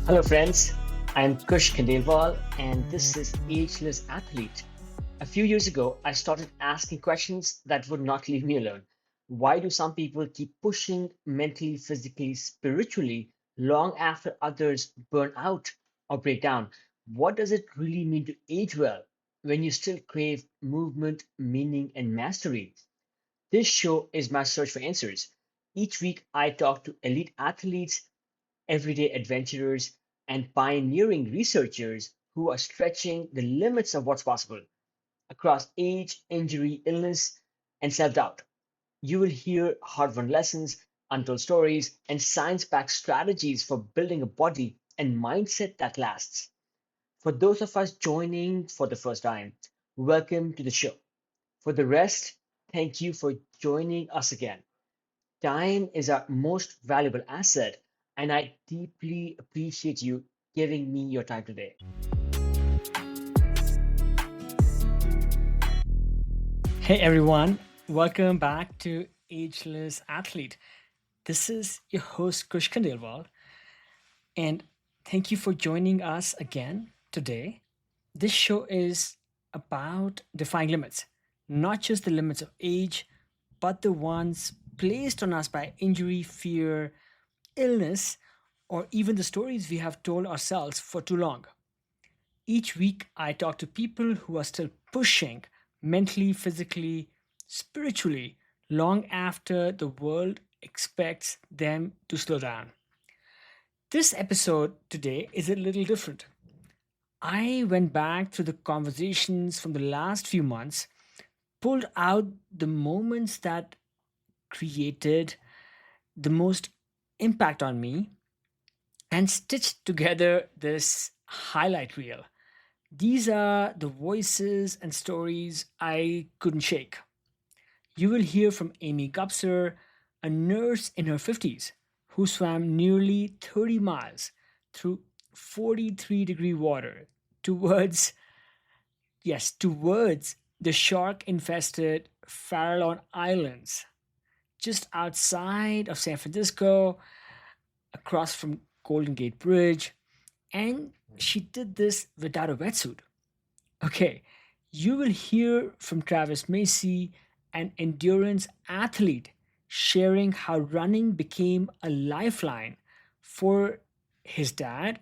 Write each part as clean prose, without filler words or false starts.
Hello, friends. I'm Kush Khandelwal, and this is Ageless Athlete. A few years ago, I started asking questions that would not leave me alone. Why do some people keep pushing mentally, physically, spiritually long after others burn out or break down? What does it really mean to age well when you still crave movement, meaning, and mastery? This show is my search for answers. Each week, I talk to elite athletes, everyday adventurers, and pioneering researchers who are stretching the limits of what's possible across age, injury, illness, and self doubt. You will hear hard won lessons, untold stories, and science backed strategies for building a body and mindset that lasts. For those of us joining for the first time, welcome to the show. For the rest, thank you for joining us again. Time is our most valuable asset, and I deeply appreciate you giving me your time today. Hey everyone, welcome back to Ageless Athlete. This is your host Kush Khandelwal, and thank you for joining us again today. This show is about defying limits, not just the limits of age, but the ones placed on us by injury, fear, illness, or even the stories we have told ourselves for too long. Each week, I talk to people who are still pushing mentally, physically, spiritually, long after the world expects them to slow down. This episode today is a little different. I went back through the conversations from the last few months, pulled out the moments that created the most impact on me, and stitched together this highlight reel. These are the voices and stories I couldn't shake. You will hear from Amy Gupser, a nurse in her 50s who swam nearly 30 miles through 43-degree water towards, yes, towards the shark infested Farallon Islands, just outside of San Francisco, across from Golden Gate Bridge. And she did this without a wetsuit. Okay, you will hear from Travis Macy, an endurance athlete, sharing how running became a lifeline for his dad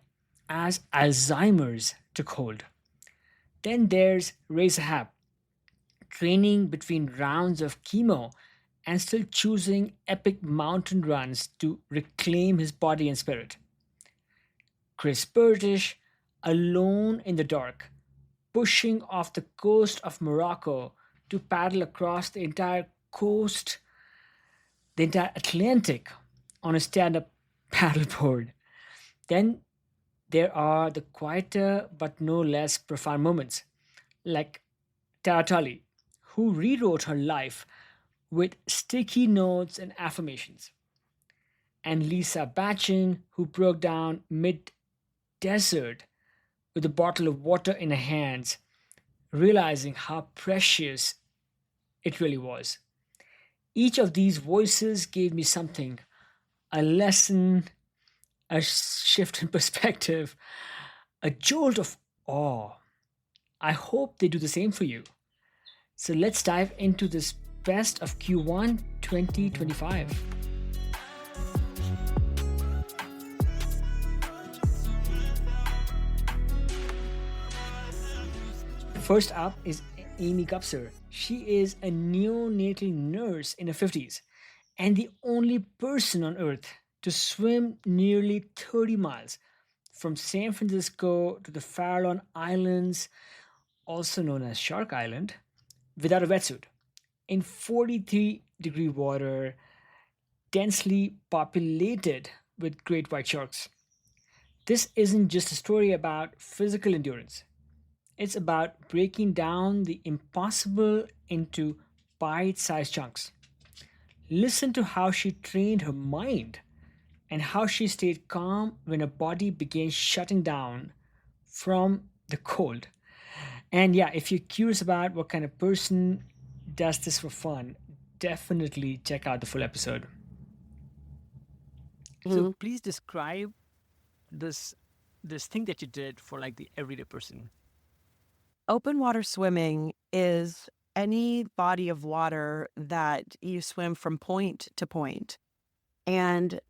as Alzheimer's took hold. Then there's Ray Sahab, training between rounds of chemo and still choosing epic mountain runs to reclaim his body and spirit. Chris Burtish, alone in the dark, pushing off the coast of Morocco to paddle across the entire Atlantic on a stand up paddleboard. Then there are the quieter but no less profound moments, like Taratali, who rewrote her life with sticky notes and affirmations, and Lisa Batchin, who broke down mid desert with a bottle of water in her hands, realizing how precious it really was. Each of these voices gave me something, a lesson, a shift in perspective, a jolt of awe. I hope they do the same for you. So let's dive into this best of Q1 2025. First up is Amy Gupser. She is a neonatal nurse in her 50s and the only person on earth to swim nearly 30 miles from San Francisco to the Farallon Islands, also known as Shark Island, without a wetsuit, in 43-degree water, densely populated with great white sharks. This isn't just a story about physical endurance. It's about breaking down the impossible into bite sized chunks. Listen to how she trained her mind and how she stayed calm when her body began shutting down from the cold. And yeah, if you're curious about what kind of person does this for fun, definitely check out the full episode. So Mhm. please describe this this thing that you did for like the everyday person? Open water swimming is any body of water that you swim from point to point. And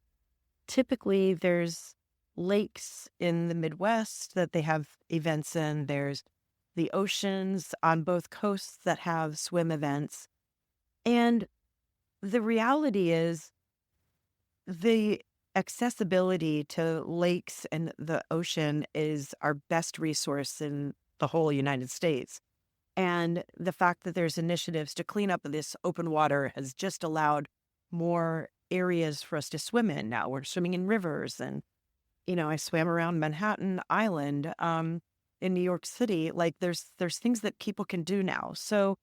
typically there's lakes in the Midwest that they have events in. There's the oceans on both coasts that have swim events. And the reality is the accessibility to lakes and the ocean is our best resource in the whole United States. And the fact that there's initiatives to clean up this open water has just allowed more areas for us to swim in. Now we're swimming in rivers, and I swam around Manhattan Island in New York City. Like there's things that people can do now. So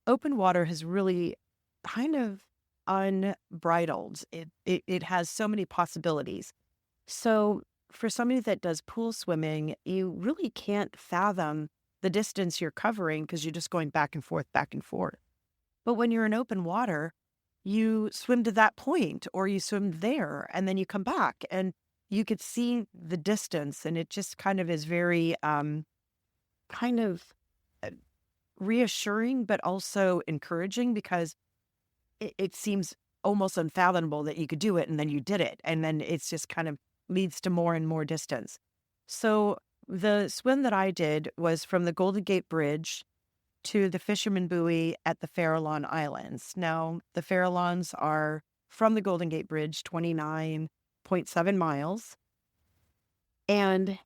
open water has really kind of unbridled. It has so many possibilities. So for somebody that does pool swimming, you really can't fathom the distance you're covering because you're just going back and forth, back and forth. But when you're in open water, you swim to that point or you swim there and then you come back and you could see the distance. And it just kind of is very kind of uh, reassuring, but also encouraging because it seems almost unfathomable that you could do it and then you did it. And then it's just kind of leads to more and more distance. So the swim that I did was from the Golden Gate Bridge to the Fisherman Buoy at the Farallon Islands. Now, the Farallons are from the Golden Gate Bridge, 29.7 miles. And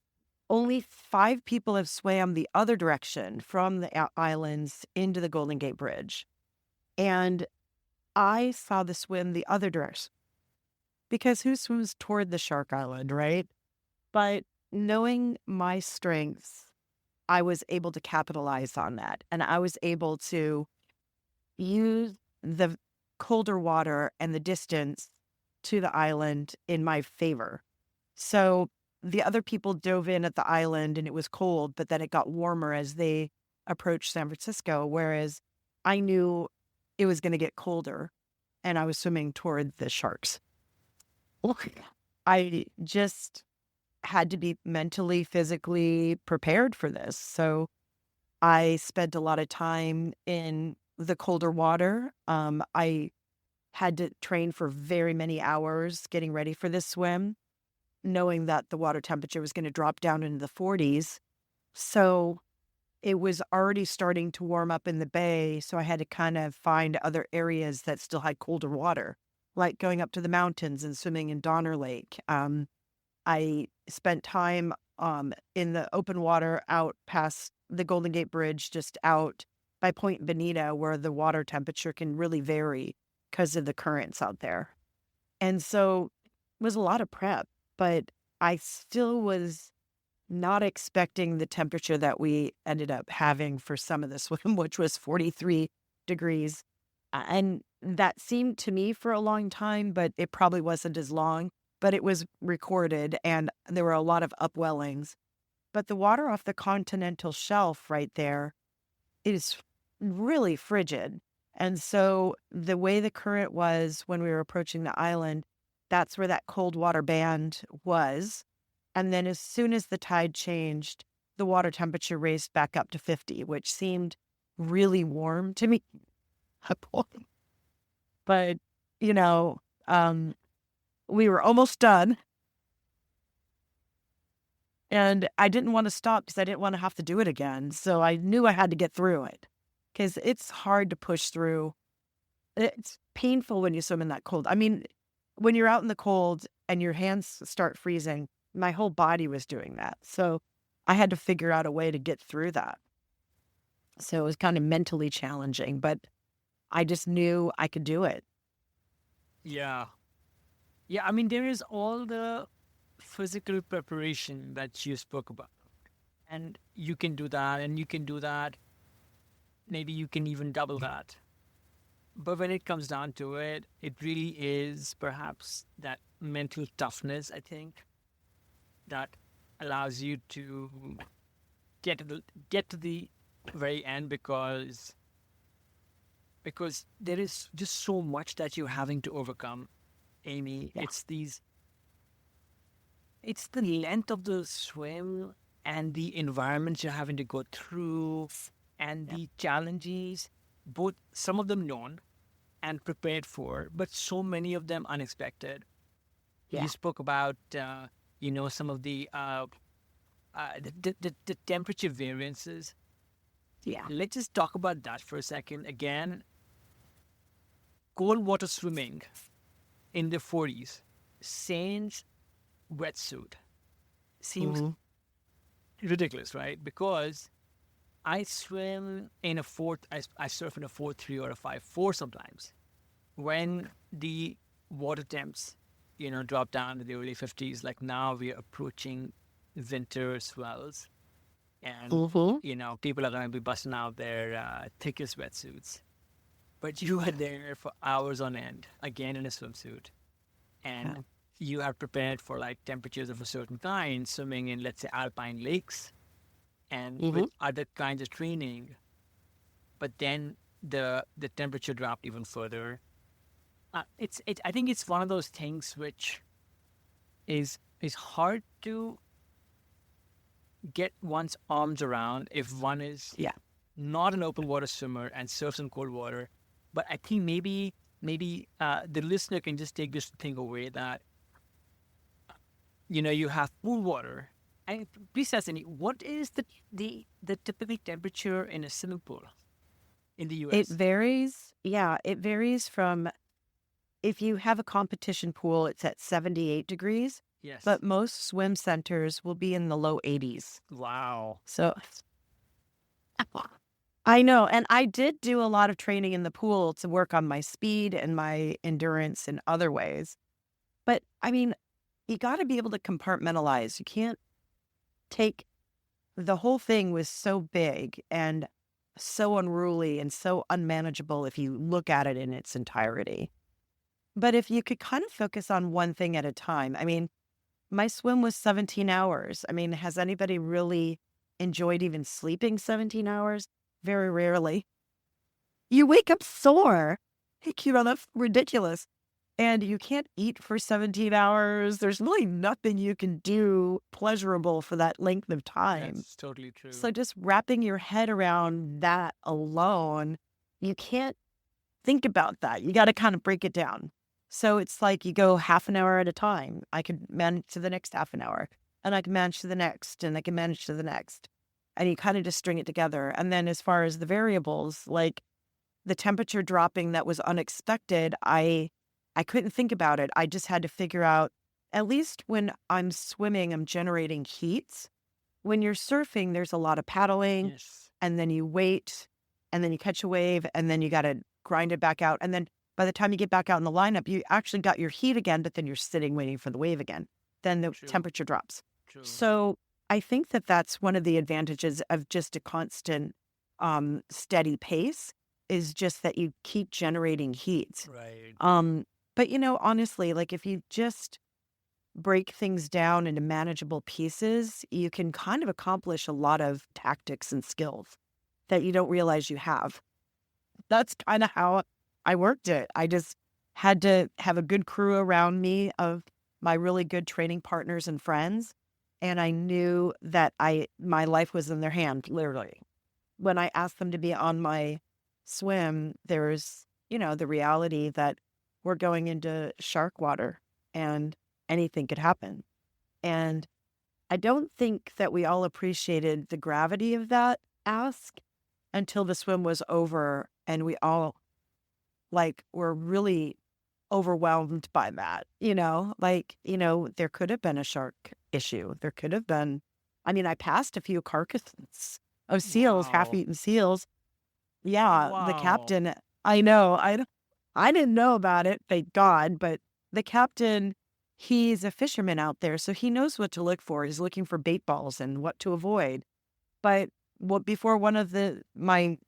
only 5 people have swam the other direction from the islands into the Golden Gate Bridge. And I saw the swim the other direction because who swims toward the Shark Island, right? But knowing my strengths, I was able to capitalize on that. And I was able to use the colder water and the distance to the island in my favor. So the other people dove in at the island and it was cold, but then it got warmer as they approached San Francisco, whereas I knew it was going to get colder and I was swimming toward the sharks. I just had to be mentally, physically prepared for this. So I spent a lot of time in the colder water. I had to train for very many hours getting ready for this swim, knowing that the water temperature was going to drop down into the 40s. So it was already starting to warm up in the bay. So I had to kind of find other areas that still had colder water, like going up to the mountains and swimming in Donner Lake. I spent time in the open water out past the Golden Gate Bridge, just out by Point Bonita, where the water temperature can really vary because of the currents out there. And so it was a lot of prep, but I still was not expecting the temperature that we ended up having for some of the swim, which was 43 degrees. And that seemed to me for a long time, but it probably wasn't as long. But it was recorded and there were a lot of upwellings. But the water off the continental shelf right there is really frigid. And so the way the current was when we were approaching the island, that's where that cold water band was. And then as soon as the tide changed, the water temperature raised back up to 50, which seemed really warm to me. But, you know, we were almost done. And I didn't want to stop because I didn't want to have to do it again. So I knew I had to get through it because it's hard to push through. It's painful when you swim in that cold. I mean, when you're out in the cold and your hands start freezing, my whole body was doing that. So I had to figure out a way to get through that. So it was kind of mentally challenging, but I just knew I could do it. Yeah. Yeah, I mean, there is all the physical preparation that you spoke about. And you can do that, and you can do that. Maybe you can even double that. But when it comes down to it, it really is perhaps that mental toughness, I think, that allows you to get to the very end because there is just so much that you're having to overcome, Amy. Yeah. It's these It's the length of the swim and the environments you're having to go through and Yep. the challenges, both some of them known and prepared for, but so many of them unexpected. You Yeah. spoke about, some of the temperature variances. Yeah. Let's just talk about that for a second. Again, cold water swimming in the 40s, Saint's wetsuit seems Hmm. ridiculous, right? Because I swim in a I surf in a 4.3 or a 5.4 sometimes. When the water temps, drop down to the early 50s, like now we're approaching winter swells, and Hmm. people are going to be busting out their thickest wetsuits. But you are there for hours on end, again in a swimsuit, Yeah. and you are prepared for like temperatures of a certain kind, swimming in, let's say, alpine lakes and Hmm. with other kinds of training. But then the temperature dropped even further. I think it's one of those things which is hard to get one's arms around if one is Yeah. not an open water swimmer and surfs in cold water. But I think maybe the listener can just take this thing away that you have pool water. And please ask any, what is the typical temperature in a swimming pool in the It U.S.? varies. Yeah. It varies from if you have a competition pool, it's at 78 degrees, Yes. but most swim centers will be in the low 80s. Wow. So I know. And I did do a lot of training in the pool to work on my speed and my endurance in other ways. But I mean, you got to be able to compartmentalize. You can't take the whole thing was so big and so unruly and so unmanageable if you look at it in its entirety. But if you could kind of focus on one thing at a time, I mean, my swim was 17 hours. I mean, has anybody really enjoyed even sleeping 17 hours? Very rarely. You wake up sore. Like, that's ridiculous. And you can't eat for 17 hours. There's really nothing you can do pleasurable for that length of time. That's totally true. So just wrapping your head around that alone, you can't think about that. You got to kind of break it down. So it's like you go half an hour at a time. I could manage to the next half an hour, and I can manage to the next, and I can manage to the next. And you kind of just string it together. And then as far as the variables, like the temperature dropping that was unexpected, I couldn't think about it. I just had to figure out, at least when I'm swimming, I'm generating heat. When you're surfing, there's a lot of paddling, Yes. and then you wait, and then you catch a wave, and then you got to grind it back out. And then by the time you get back out in the lineup, you actually got your heat again, but then you're sitting waiting for the wave again. Then the True. temperature drops. True. So I think that that's one of the advantages of just a constant, steady pace is just that you keep generating heat. Right. But honestly, like if you just break things down into manageable pieces, you can kind of accomplish a lot of tactics and skills that you don't realize you have. That's kind of how I worked it. I just had to have a good crew around me of my really good training partners and friends. And I knew that my life was in their hand, literally. When I asked them to be on my swim, there's, the reality that we're going into shark water and anything could happen. And I don't think that we all appreciated the gravity of that ask until the swim was over and we all were really overwhelmed by that, there could have been a shark issue. There could have been, I mean, I passed a few carcasses of seals, Wow. half-eaten seals. Yeah, the Wow. captain, I know, I didn't know about it, thank God, but the captain, he's a fisherman out there, so he knows what to look for. He's looking for bait balls and what to avoid. But before one of my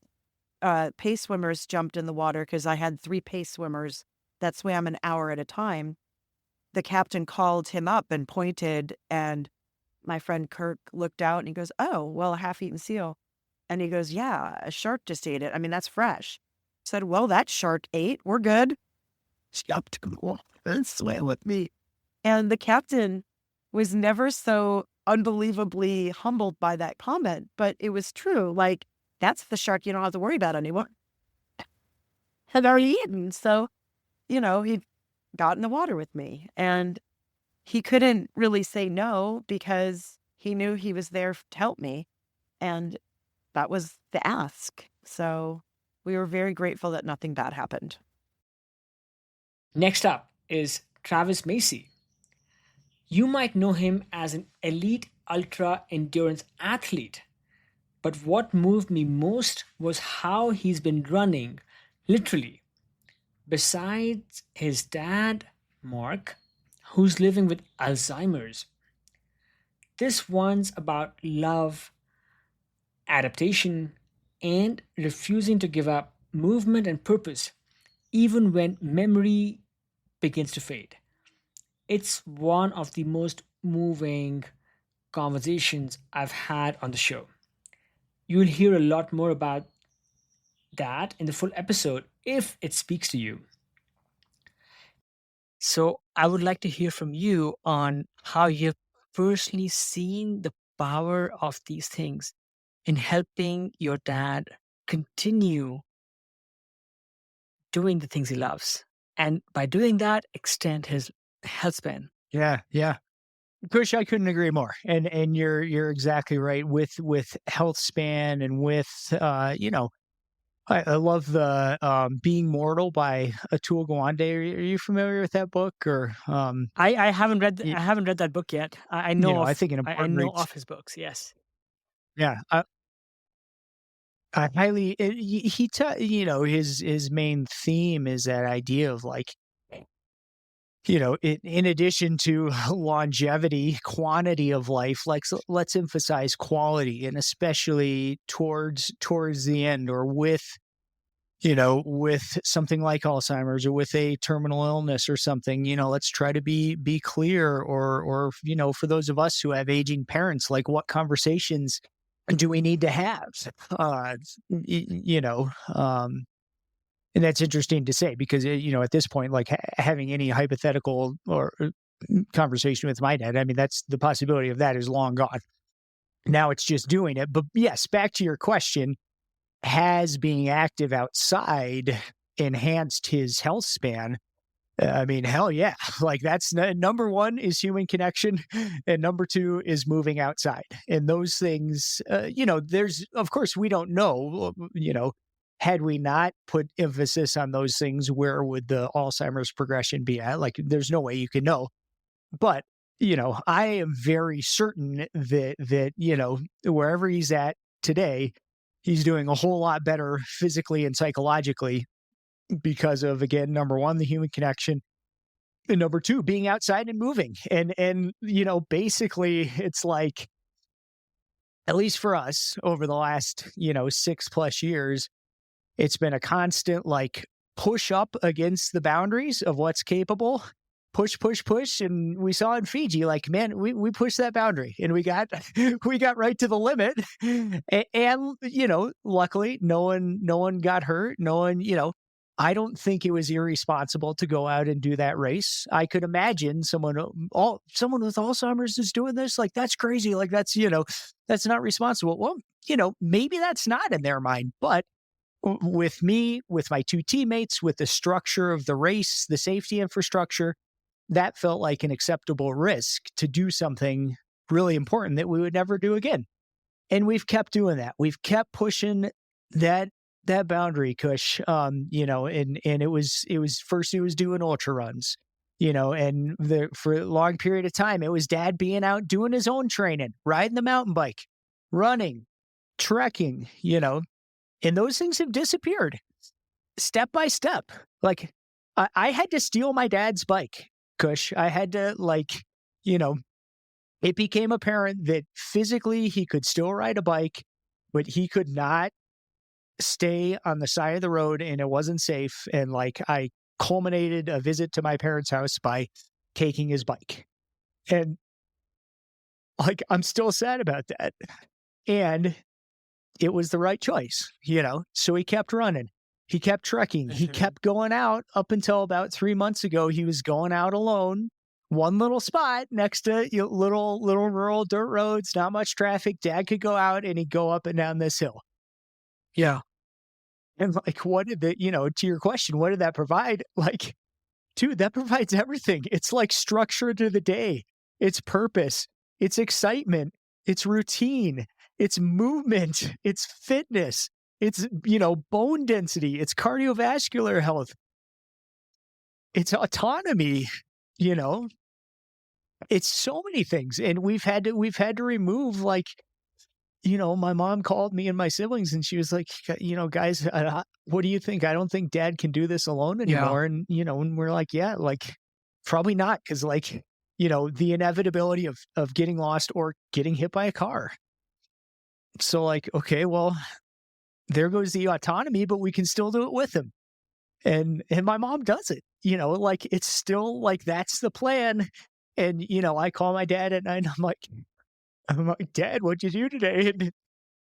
pace swimmers jumped in the water, because I had 3 pace swimmers that swam an hour at a time, the captain called him up and pointed, and my friend Kirk looked out and he goes, "Oh, well, a half-eaten seal." And he goes, "Yeah, a shark just ate it. I mean, that's fresh." I said, "Well, that shark ate. We're good." She jumped in the water and swam with me. And the captain, was never so unbelievably humbled by that comment, but it was true. Like, that's the shark you don't have to worry about anymore. Had already eaten. So, he got in the water with me, and he couldn't really say no because he knew he was there to help me. And that was the ask. So we were very grateful that nothing bad happened. Next up is Travis Macy. You might know him as an elite ultra endurance athlete, but what moved me most was how he's been running, literally. Besides his dad, Mark, who's living with Alzheimer's, this one's about love, adaptation, and refusing to give up movement and purpose, even when memory begins to fade. It's one of the most moving conversations I've had on the show. You'll hear a lot more about that in the full episode if it speaks to you. So I would like to hear from you on how you've personally seen the power of these things in helping your dad continue doing the things he loves. And by doing that, extend his health span. Yeah, yeah. Kush, I couldn't agree more. And you're exactly right with health span and with I love the Being Mortal by Atul Gawande. Are you familiar with that book? Or I haven't read y- I haven't read that book yet. I you know know, I of think an I important know read. of his books. Yes. Yeah, I highly his main theme is that idea of like, in addition to longevity, quantity of life, like let's emphasize quality, and especially towards the end, or with something like Alzheimer's, or with a terminal illness or something. Let's try to be clear, or for those of us who have aging parents, like, what conversations do we need to have? Uh, y- you know, um, and that's interesting to say because, at this point, like, having any hypothetical or conversation with my dad, I mean, that's the possibility of that is long gone. Now it's just doing it. But yes, back to your question, has being active outside enhanced his health span? I mean, hell yeah. Like, that's number one is human connection, and number two is moving outside. And those things, there's, of course, we don't know, had we not put emphasis on those things, where would the Alzheimer's progression be at? Like, there's no way you can know. But, I am very certain that, wherever he's at today, he's doing a whole lot better physically and psychologically because of, again, number one, the human connection, and number two, being outside and moving. And basically, it's like, at least for us over the last 6+ years, it's been a constant, like, push up against the boundaries of what's capable. Push, push, push. And we saw in Fiji, like, man, we pushed that boundary, and we got we got right to the limit. And luckily no one got hurt. No one, I don't think it was irresponsible to go out and do that race. I could imagine someone with Alzheimer's is doing this. Like, that's crazy. Like, that's not responsible. Well, maybe that's not in their mind, but with me, with my two teammates, with the structure of the race, the safety infrastructure, that felt like an acceptable risk to do something really important that we would never do again. And we've kept doing that. We've kept pushing that boundary, Kush. And it was first, it was doing ultra runs, and for a long period of time, it was Dad being out doing his own training, riding the mountain bike, running, trekking, and those things have disappeared step by step. Like, I had to steal my dad's bike, Kush. I had to, like, it became apparent that physically he could still ride a bike, but he could not stay on the side of the road, and it wasn't safe. And, like, I culminated a visit to my parents' house by taking his bike. And, like, I'm still sad about that. And it was the right choice, So he kept running. He kept trekking. He kept going out up until about 3 months ago. He was going out alone one little spot next to little rural dirt roads, not much traffic. Dad could go out and he'd go up and down this hill. Yeah. And like, what did that, to your question, what did that provide? Like, dude, that provides everything. It's like structure to the day. It's purpose. It's excitement. It's routine. It's movement. It's fitness. It's, bone density. It's cardiovascular health. It's autonomy, you know, it's so many things. And we've had to remove like, my mom called me and my siblings and she was like, guys, what do you think? I don't think dad can do this alone Yeah. anymore. And, and we're like, yeah, like probably not. Cause like, the inevitability of getting lost or getting hit by a car. So like, okay, well, there goes the autonomy, but we can still do it with him. And my mom does it, like it's still like, that's the plan. And, I call my dad at night and I'm like, Dad, what'd you do today? And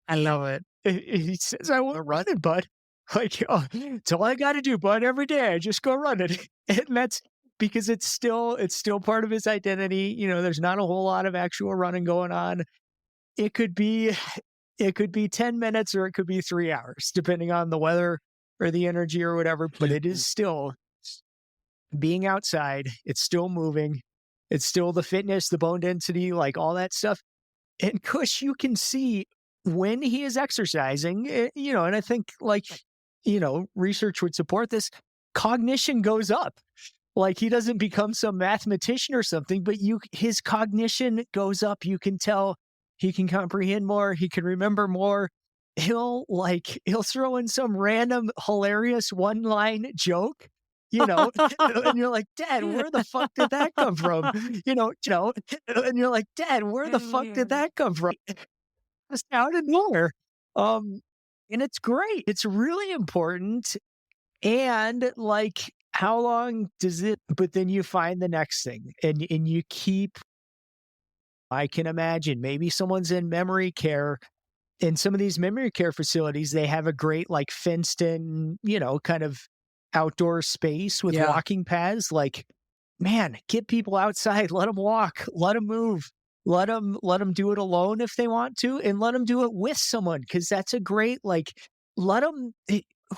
I love it. he says, I went running, bud. Like, oh, it's all I got to do, bud. Every day I just go running. And that's because it's still part of his identity. There's not a whole lot of actual running going on. It could be 10 minutes or it could be 3 hours, depending on the weather or the energy or whatever. But it is still being outside. It's still moving. It's still the fitness, the bone density, like all that stuff. And Kush, you can see when he is exercising, and I think like, research would support this, cognition goes up. Like he doesn't become some mathematician or something, but his cognition goes up. You can tell he can comprehend more. He can remember more. He'll throw in some random hilarious one-line joke. And you're like, Dad, where the fuck did that come from? And you're like, Dad, where the fuck did that come from? Just out of nowhere. And it's great. It's really important. And like, how long does it, but then you find the next thing and you keep, I can imagine maybe someone's in memory care. In some of these memory care facilities, they have a great like fenced in, kind of outdoor space with walking paths. Like, man, get people outside, let them walk, let them move, let them do it alone if they want to, and let them do it with someone. Cause that's a great, like, let them,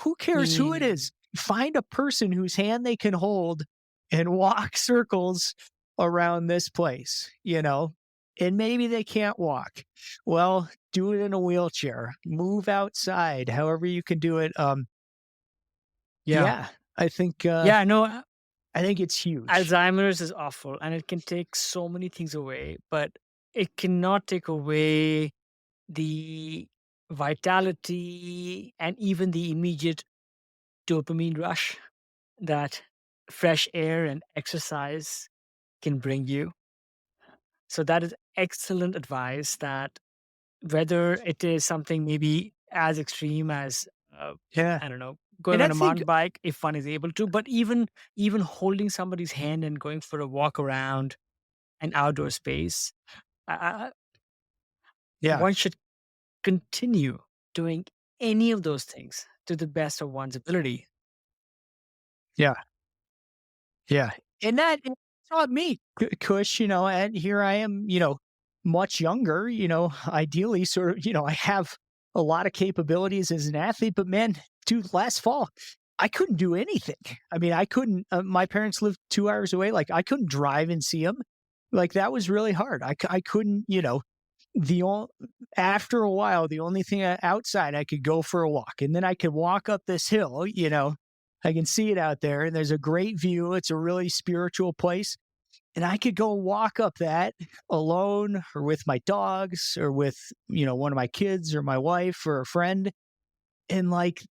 who cares who it is? Find a person whose hand they can hold and walk circles around this place, and maybe they can't walk. Well, do it in a wheelchair, move outside, however you can do it. Yeah, I think, No, I think it's huge. Alzheimer's is awful and it can take so many things away, but it cannot take away the vitality and even the immediate dopamine rush that fresh air and exercise can bring you. So that is excellent advice, that whether it is something maybe as extreme as, I don't know, going And I on a mountain think, bike if one is able to, but even holding somebody's hand and going for a walk around an outdoor space, one should continue doing any of those things to the best of one's ability. Yeah. And that taught me, Kush, and here I am, much younger, ideally sort of, I have a lot of capabilities as an athlete, but man, dude, last fall, I couldn't do anything. I mean, I couldn't, my parents lived 2 hours away. Like I couldn't drive and see them. Like that was really hard. I couldn't, after a while, the only thing outside, I could go for a walk and then I could walk up this hill, I can see it out there and there's a great view. It's a really spiritual place. And I could go walk up that alone or with my dogs or with, one of my kids or my wife or a friend. And like,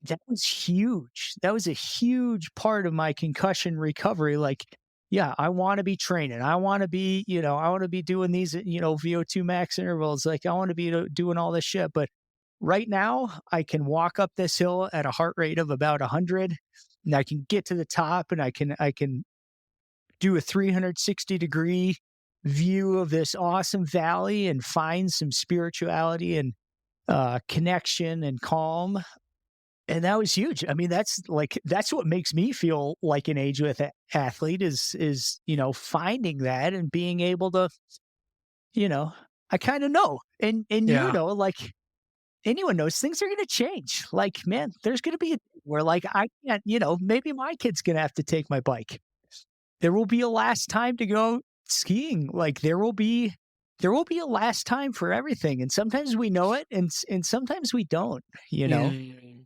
that was huge. That was a huge part of my concussion recovery. Like, yeah, I want to be training. I want to be, I want to be doing these, VO2 max intervals. Like I want to be doing all this shit. But right now I can walk up this hill at a heart rate of about 100 and I can get to the top and I can do a 360-degree view of this awesome valley and find some spirituality and connection and calm. And that was huge. I mean, that's what makes me feel like an age with athlete is, finding that and being able to, you know, I kind of know. And Yeah. like anyone knows things are going to change. Like, man, there's going to be a where like I can't, maybe my kid's going to have to take my bike. There will be a last time to go skiing. Like there will be a last time for everything. And sometimes we know it and sometimes we don't, you Yeah. know.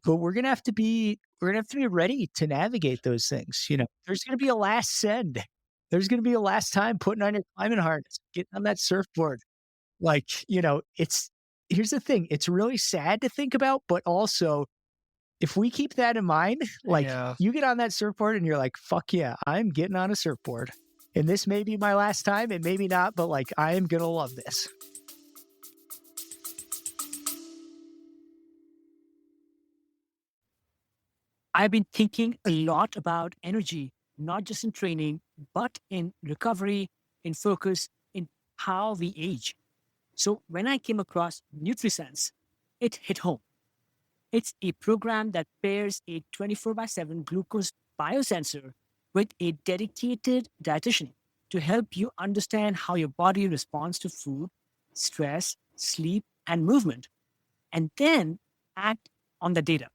But we're gonna have to be ready to navigate those things. There's gonna be a last send. There's gonna be a last time putting on your climbing harness, getting on that surfboard. Like, it's here's the thing, it's really sad to think about, but also if we keep that in mind, like Yeah. you get on that surfboard and you're like, fuck yeah, I'm getting on a surfboard. And this may be my last time and maybe not, but like I am gonna love this. I've been thinking a lot about energy, not just in training, but in recovery, in focus, in how we age. So when I came across NutriSense, it hit home. It's a program that pairs a 24 by 7 glucose biosensor with a dedicated dietitian to help you understand how your body responds to food, stress, sleep, and movement, and then act on the data.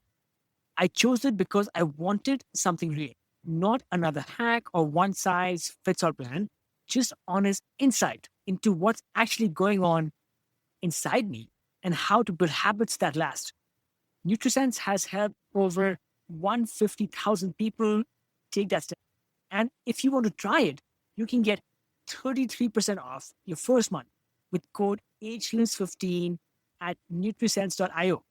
I chose it because I wanted something real, not another hack or one size fits all plan, just honest insight into what's actually going on inside me and how to build habits that last. NutriSense has helped over 150,000 people take that step. And if you want to try it, you can get 33% off your first month with code AGELESS15 at nutrisense.io.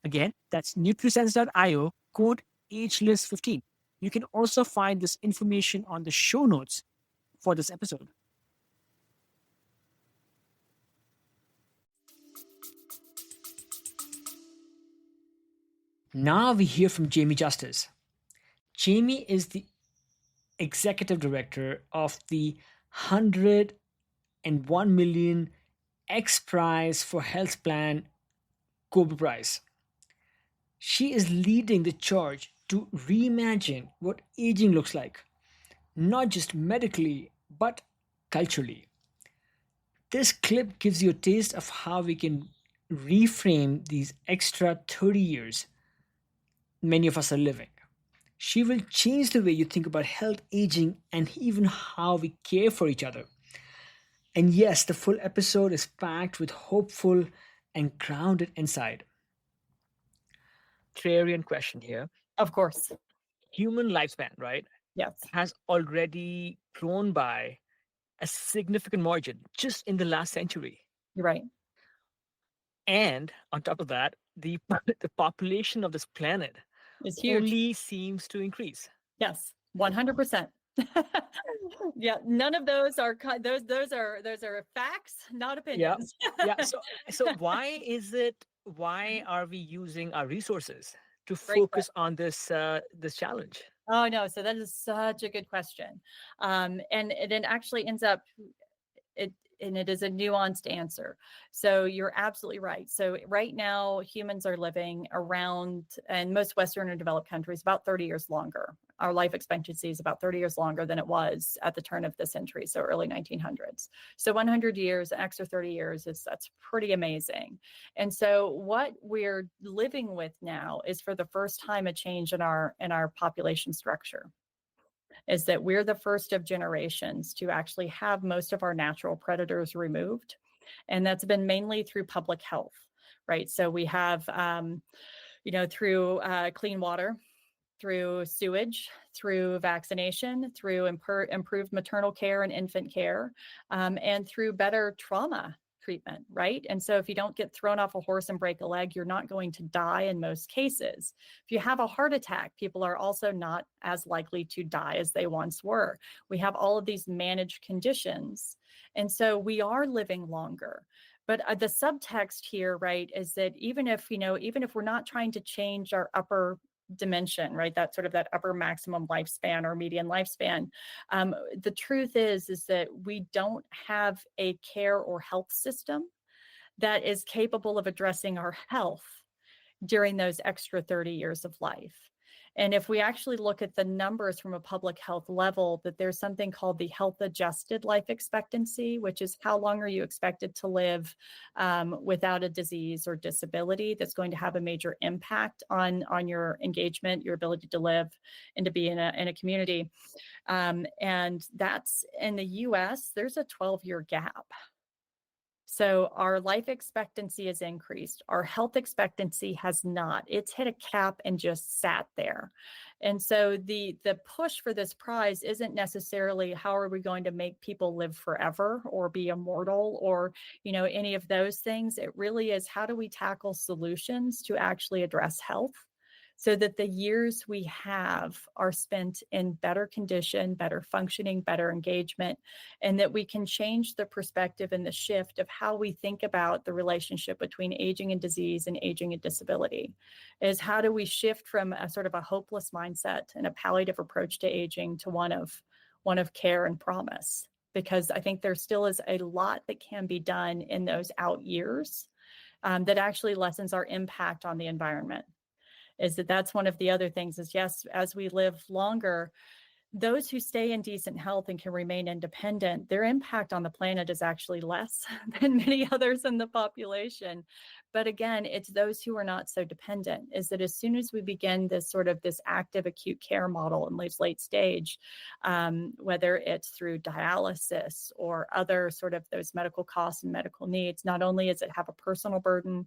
Again, that's nutrisense.io, code AGELESS15. You can also find this information on the show notes for this episode. Now we hear from Jamie Justice. Jamie is the executive director of the 101 million X Prize for Health Plan Cobra Prize. She is leading the charge to reimagine what aging looks like, not just medically, but culturally. This clip gives you a taste of how we can reframe these extra 30 years many of us are living. She will change the way you think about health, aging, and even how we care for each other. And yes, the full episode is packed with hopeful and grounded insight. Clarion question here. Of course. Human lifespan, right, Yes. has already grown by a significant margin just in the last century. You're right. And on top of that, the the population of this planet It's huge. only seems to increase. Yes. 100%. Yeah. None of those are those are facts, not opinions. Yeah. So why are we using our resources to Great focus on this challenge? Oh no, so that is such a good question. And it actually ends up it is a nuanced answer. So you're absolutely right. So right now, humans are living around, in most Western and developed countries, about 30 years longer. Our life expectancy is about 30 years longer than it was at the turn of the century, so early 1900s. So 100 years, an extra 30 years, that's pretty amazing. And so what we're living with now is for the first time a change in our population structure. Is that we're the first of generations to actually have most of our natural predators removed. And that's been mainly through public health, right? So we have, through clean water, through sewage, through vaccination, through improved maternal care and infant care, and through better trauma treatment, right? And so if you don't get thrown off a horse and break a leg, you're not going to die in most cases. If you have a heart attack, people are also not as likely to die as they once were. We have all of these managed conditions. And so we are living longer. But the subtext here, right, is that even if we're not trying to change our upper dimension, right, that sort of that upper maximum lifespan or median lifespan, the truth is that we don't have a care or health system that is capable of addressing our health during those extra 30 years of life. And if we actually look at the numbers from a public health level, that there's something called the health adjusted life expectancy, which is how long are you expected to live without a disease or disability that's going to have a major impact on your engagement, your ability to live and to be in a community. And that's in the US, there's a 12-year gap. So our life expectancy has increased. Our health expectancy has not. It's hit a cap and just sat there. And so the push for this prize isn't necessarily how are we going to make people live forever or be immortal or, any of those things. It really is how do we tackle solutions to actually address health, so that the years we have are spent in better condition, better functioning, better engagement, and that we can change the perspective and the shift of how we think about the relationship between aging and disease and aging and disability. Is how do we shift from a sort of a hopeless mindset and a palliative approach to aging to one of care and promise? Because I think there still is a lot that can be done in those out years that actually lessens our impact on the environment. That's one of the other things is, yes, as we live longer, those who stay in decent health and can remain independent, their impact on the planet is actually less than many others in the population. But again, it's those who are not so dependent, is that as soon as we begin this active acute care model in late stage, whether it's through dialysis or other sort of those medical costs and medical needs, not only does it have a personal burden,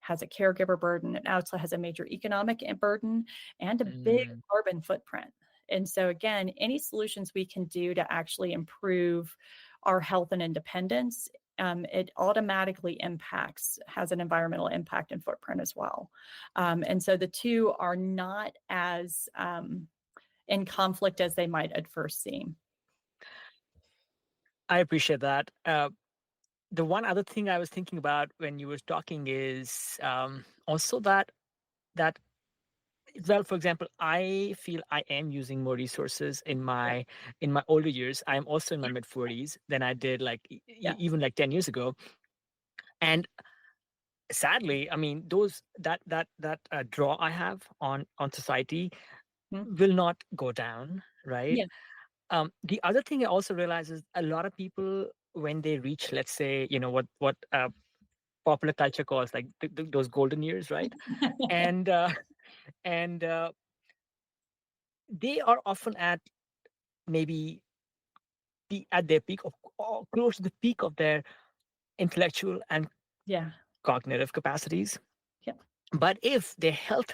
has a caregiver burden, it also has a major economic burden and a big carbon footprint. And so again, any solutions we can do to actually improve our health and independence, it automatically has an environmental impact and footprint as well. And so the two are not as in conflict as they might at first seem. I appreciate that. The one other thing I was thinking about when you were talking is also that well, for example, I feel I am using more resources in my older years. I'm also in my mid 40s than I did even like 10 years ago. And sadly, I mean, that draw I have on society will not go down, right? Yeah. The other thing I also realize is a lot of people, when they reach, let's say, what popular culture calls like those golden years, right? and they are often at maybe at their peak or close to the peak of their intellectual and cognitive capacities. Yeah. But if their health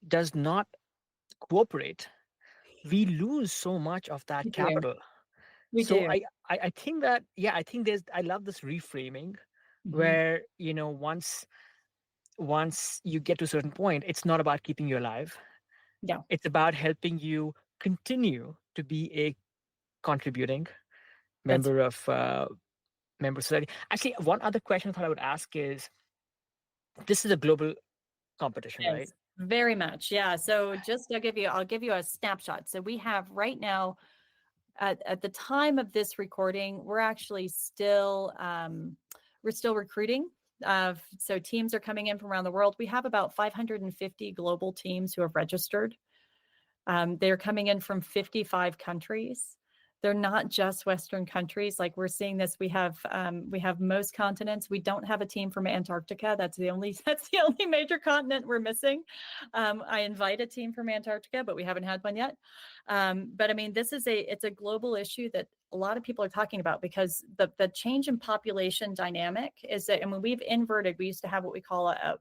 does not cooperate, we lose so much of that capital. We do. I think that, I think I love this reframing where, once you get to a certain point, it's not about keeping you alive. Yeah. It's about helping you continue to be a contributing member of society. Actually, one other question I thought I would ask is, this is a global competition, right? Very much. Yeah. So I'll give you a snapshot. So we have right now, at the time of this recording, we're actually still recruiting. So teams are coming in from around the world. We have about 550 global teams who have registered. They're coming in from 55 countries. They're not just Western countries. Like we're seeing this, we have most continents. We don't have a team from Antarctica. That's the only major continent we're missing. I invite a team from Antarctica, but we haven't had one yet. But I mean, it's a global issue that a lot of people are talking about, because the change in population dynamic is that, and when we've inverted, we used to have what we call a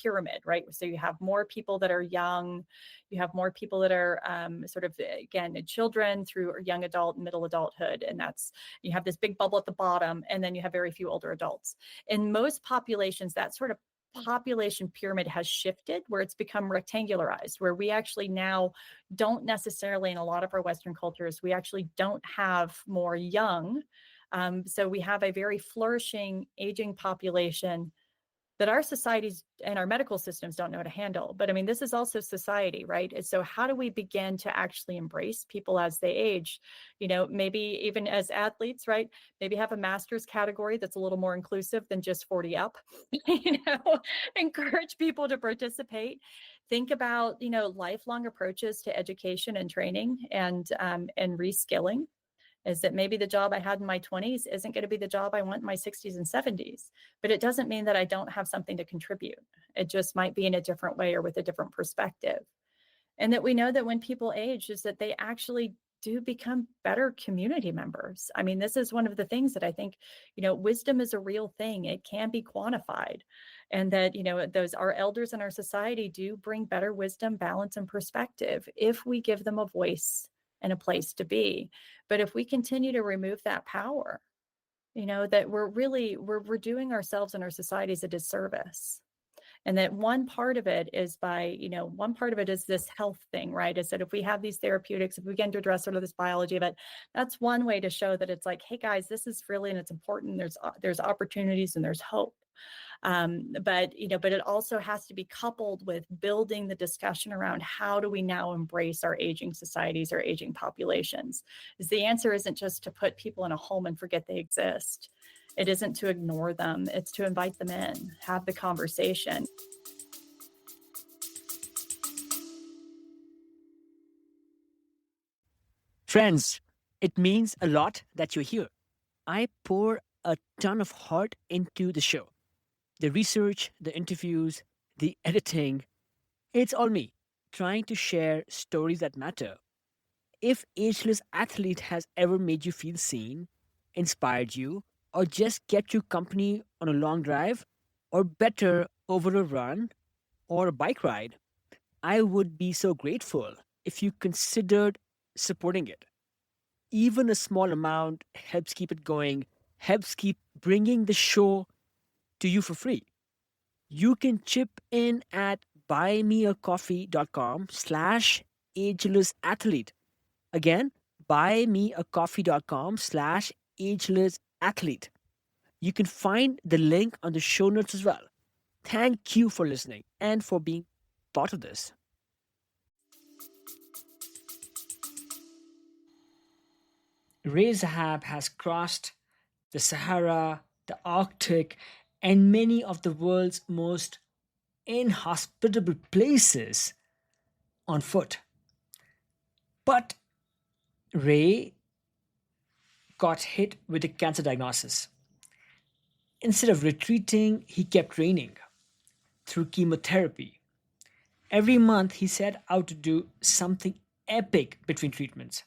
pyramid, right? So you have more people that are young, you have more people that are sort of, again, children through young adult and middle adulthood. And you have this big bubble at the bottom, and then you have very few older adults. In most populations, that sort of population pyramid has shifted, where it's become rectangularized, where we actually now don't necessarily, in a lot of our Western cultures, we actually don't have more young. So we have a very flourishing aging population that our societies and our medical systems don't know how to handle. But I mean, this is also society, right? And so how do we begin to actually embrace people as they age? Maybe even as athletes, right? Maybe have a master's category that's a little more inclusive than just 40 up, encourage people to participate. Think about, lifelong approaches to education and training and reskilling. Is that maybe the job I had in my 20s isn't going to be the job I want in my 60s and 70s, but it doesn't mean that I don't have something to contribute. It just might be in a different way or with a different perspective. And that we know that when people age is that they actually do become better community members. I mean, this is one of the things that I think, wisdom is a real thing. It can be quantified. And that, our elders in our society do bring better wisdom, balance, and perspective if we give them a voice and a place to be. But if we continue to remove that power, that we're doing ourselves and our societies a disservice. And that one part of it is one part of it is this health thing, right? Is that if we have these therapeutics, if we begin to address sort of this biology of it, that's one way to show that it's like, hey guys, this is really, and it's important. There's opportunities and there's hope. But it also has to be coupled with building the discussion around how do we now embrace our aging societies, our aging populations? Is the answer isn't just to put people in a home and forget they exist. It isn't to ignore them. It's to invite them in, have the conversation. Friends, it means a lot that you're here. I pour a ton of heart into the show. The research, the interviews, the editing, it's all me, trying to share stories that matter. If Ageless Athlete has ever made you feel seen, inspired you, or just kept you company on a long drive, or better, over a run or a bike ride, I would be so grateful if you considered supporting it. Even a small amount helps keep it going, helps keep bringing the show to you for free. You can chip in at buymeacoffee.com/agelessathlete. Again, buymeacoffee.com/agelessathlete. You can find the link on the show notes as well. Thank you for listening and for being part of this. Ray Zahab has crossed the Sahara, the Arctic, and many of the world's most inhospitable places on foot. But Ray got hit with a cancer diagnosis. Instead of retreating, he kept training through chemotherapy. Every month, he set out to do something epic between treatments.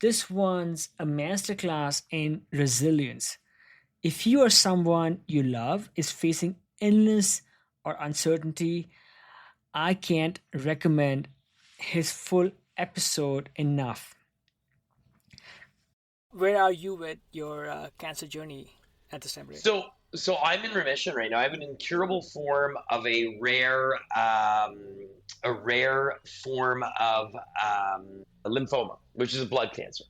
This one's a masterclass in resilience. If you or someone you love is facing illness or uncertainty, I can't recommend his full episode enough. Where are you with your cancer journey at this time, Ray? So I'm in remission right now. I have an incurable form of a rare form of a lymphoma, which is a blood cancer,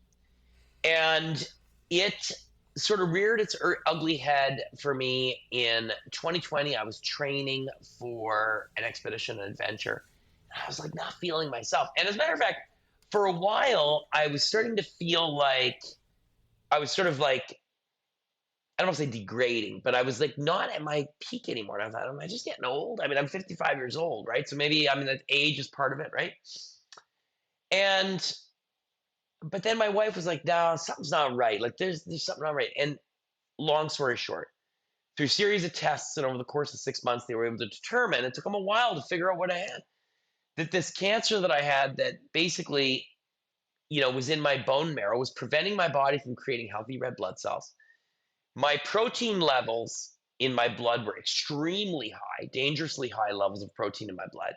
and it sort of reared its ugly head for me in 2020. I was training for an expedition, an adventure, and I was like not feeling myself. And as a matter of fact, for a while, I was starting to feel like I was sort of like, I don't want to say degrading, but I was like not at my peak anymore. And I thought, am I just getting old? I mean, I'm 55 years old, right? So maybe, I mean, that age is part of it, right? But then my wife was like, no, something's not right. Like there's something not right. And long story short, through a series of tests and over the course of 6 months, they were able to determine, it took them a while to figure out what I had, that this cancer that I had that basically, was in my bone marrow was preventing my body from creating healthy red blood cells. My protein levels in my blood were extremely high, dangerously high levels of protein in my blood.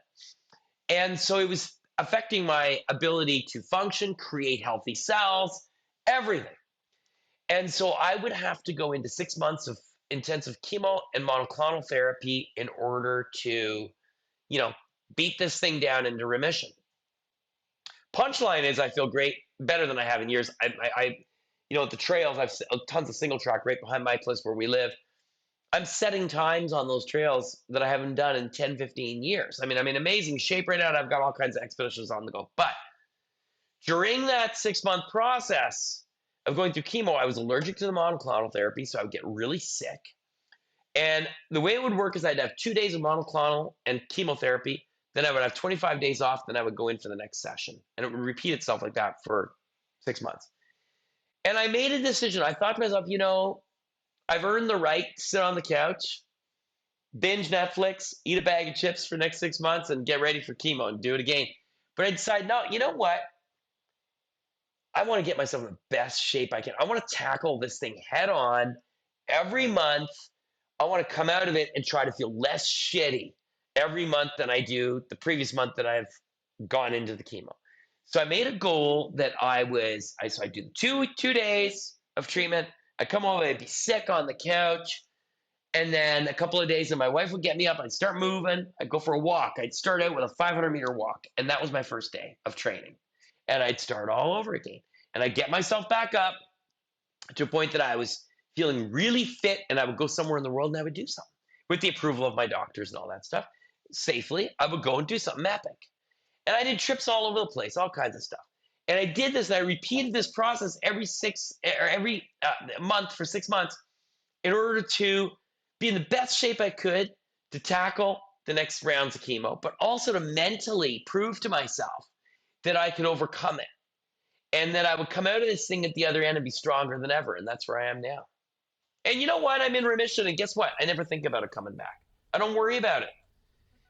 And so it was affecting my ability to function, create healthy cells, everything. And so I would have to go into 6 months of intensive chemo and monoclonal therapy in order to, beat this thing down into remission. Punchline is I feel great, better than I have in years. I at the trails, I've tons of single track right behind my place where we live. I'm setting times on those trails that I haven't done in 10, 15 years. I mean, I'm in amazing shape right now, and I've got all kinds of expeditions on the go. But during that 6-month process of going through chemo, I was allergic to the monoclonal therapy, so I would get really sick. And the way it would work is I'd have 2 days of monoclonal and chemotherapy. Then I would have 25 days off. Then I would go in for the next session. And it would repeat itself like that for 6 months. And I made a decision. I thought to myself, I've earned the right to sit on the couch, binge Netflix, eat a bag of chips for the next 6 months, and get ready for chemo and do it again. But I decided, no, you know what? I want to get myself in the best shape I can. I want to tackle this thing head on every month. I want to come out of it and try to feel less shitty every month than I do the previous month that I've gone into the chemo. So I made a goal that I do 2 days of treatment. I come home, I'd be sick on the couch. And then a couple of days and my wife would get me up. I'd start moving. I'd go for a walk. I'd start out with a 500-meter walk. And that was my first day of training. And I'd start all over again. And I'd get myself back up to a point that I was feeling really fit, and I would go somewhere in the world and I would do something with the approval of my doctors and all that stuff. Safely, I would go and do something epic. And I did trips all over the place, all kinds of stuff. And I did this, and I repeated this process every month for 6 months in order to be in the best shape I could to tackle the next rounds of chemo, but also to mentally prove to myself that I could overcome it. And that I would come out of this thing at the other end and be stronger than ever. And that's where I am now. And you know what? I'm in remission. And guess what? I never think about it coming back. I don't worry about it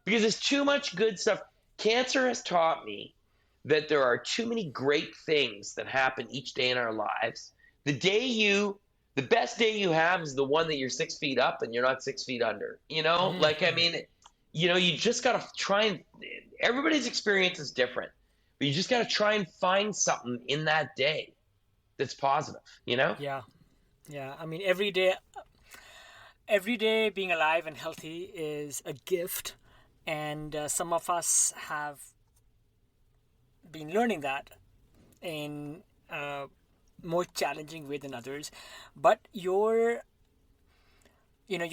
because there's too much good stuff. Cancer has taught me that there are too many great things that happen each day in our lives. The best day you have is the one that you're 6 feet up and you're not 6 feet under. You just got to try and everybody's experience is different. But you just got to try and find something in that day that's positive, Yeah. I mean, every day being alive and healthy is a gift. And some of us have been learning that in a more challenging way than others. But your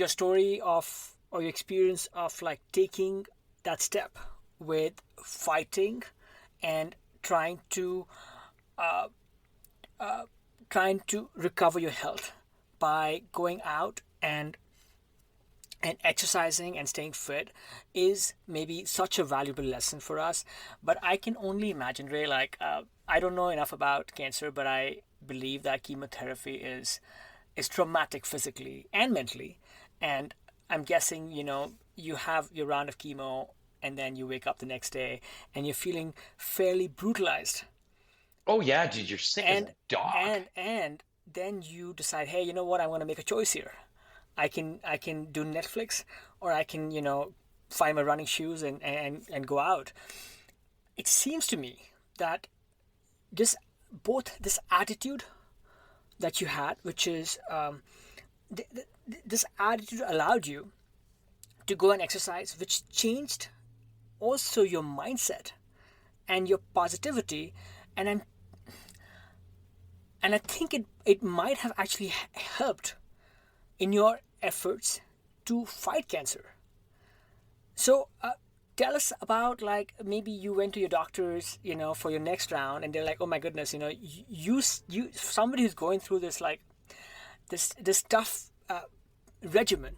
story of, or your experience of like taking that step with fighting and trying to recover your health by going out and exercising and staying fit is maybe such a valuable lesson for us. But I can only imagine, Ray, I don't know enough about cancer, but I believe that chemotherapy is traumatic physically and mentally. And I'm guessing, you have your round of chemo and then you wake up the next day and you're feeling fairly brutalized. Oh yeah, dude, you're sick as a dog. And then you decide, hey, you know what? I want to make a choice here. I can do Netflix, or I can, find my running shoes and go out. It seems to me that both this attitude that you had, which is this attitude allowed you to go and exercise, which changed also your mindset and your positivity, and I think it might have actually helped in your efforts to fight cancer. So tell us about, maybe you went to your doctors, for your next round, and they're like, oh my goodness, you somebody who's going through this this tough regimen,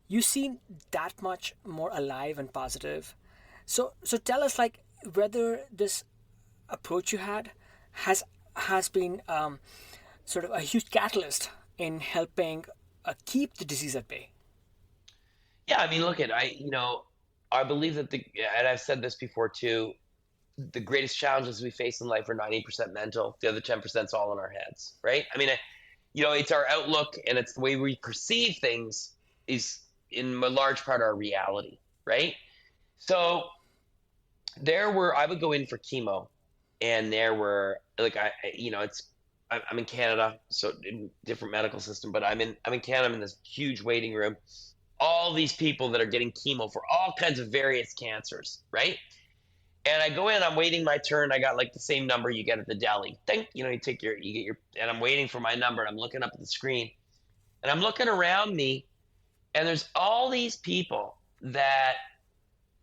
you seem that much more alive and positive. So tell us, whether this approach you had has been sort of a huge catalyst in helping keep the disease at bay. Yeah, I mean, look at I believe that and I've said this before too, the greatest challenges we face in life are 90% mental. The other 10% is all in our heads, right? I mean, it's our outlook and it's the way we perceive things is in a large part our reality, right? So I would go in for chemo, and there were I'm in Canada, so in different medical system, but I'm in Canada. I'm in this huge waiting room. All these people that are getting chemo for all kinds of various cancers, right? And I go in, I'm waiting my turn. I got the same number you get at the deli. You get your, and I'm waiting for my number. I'm looking up at the screen, and I'm looking around me, And there's all these people that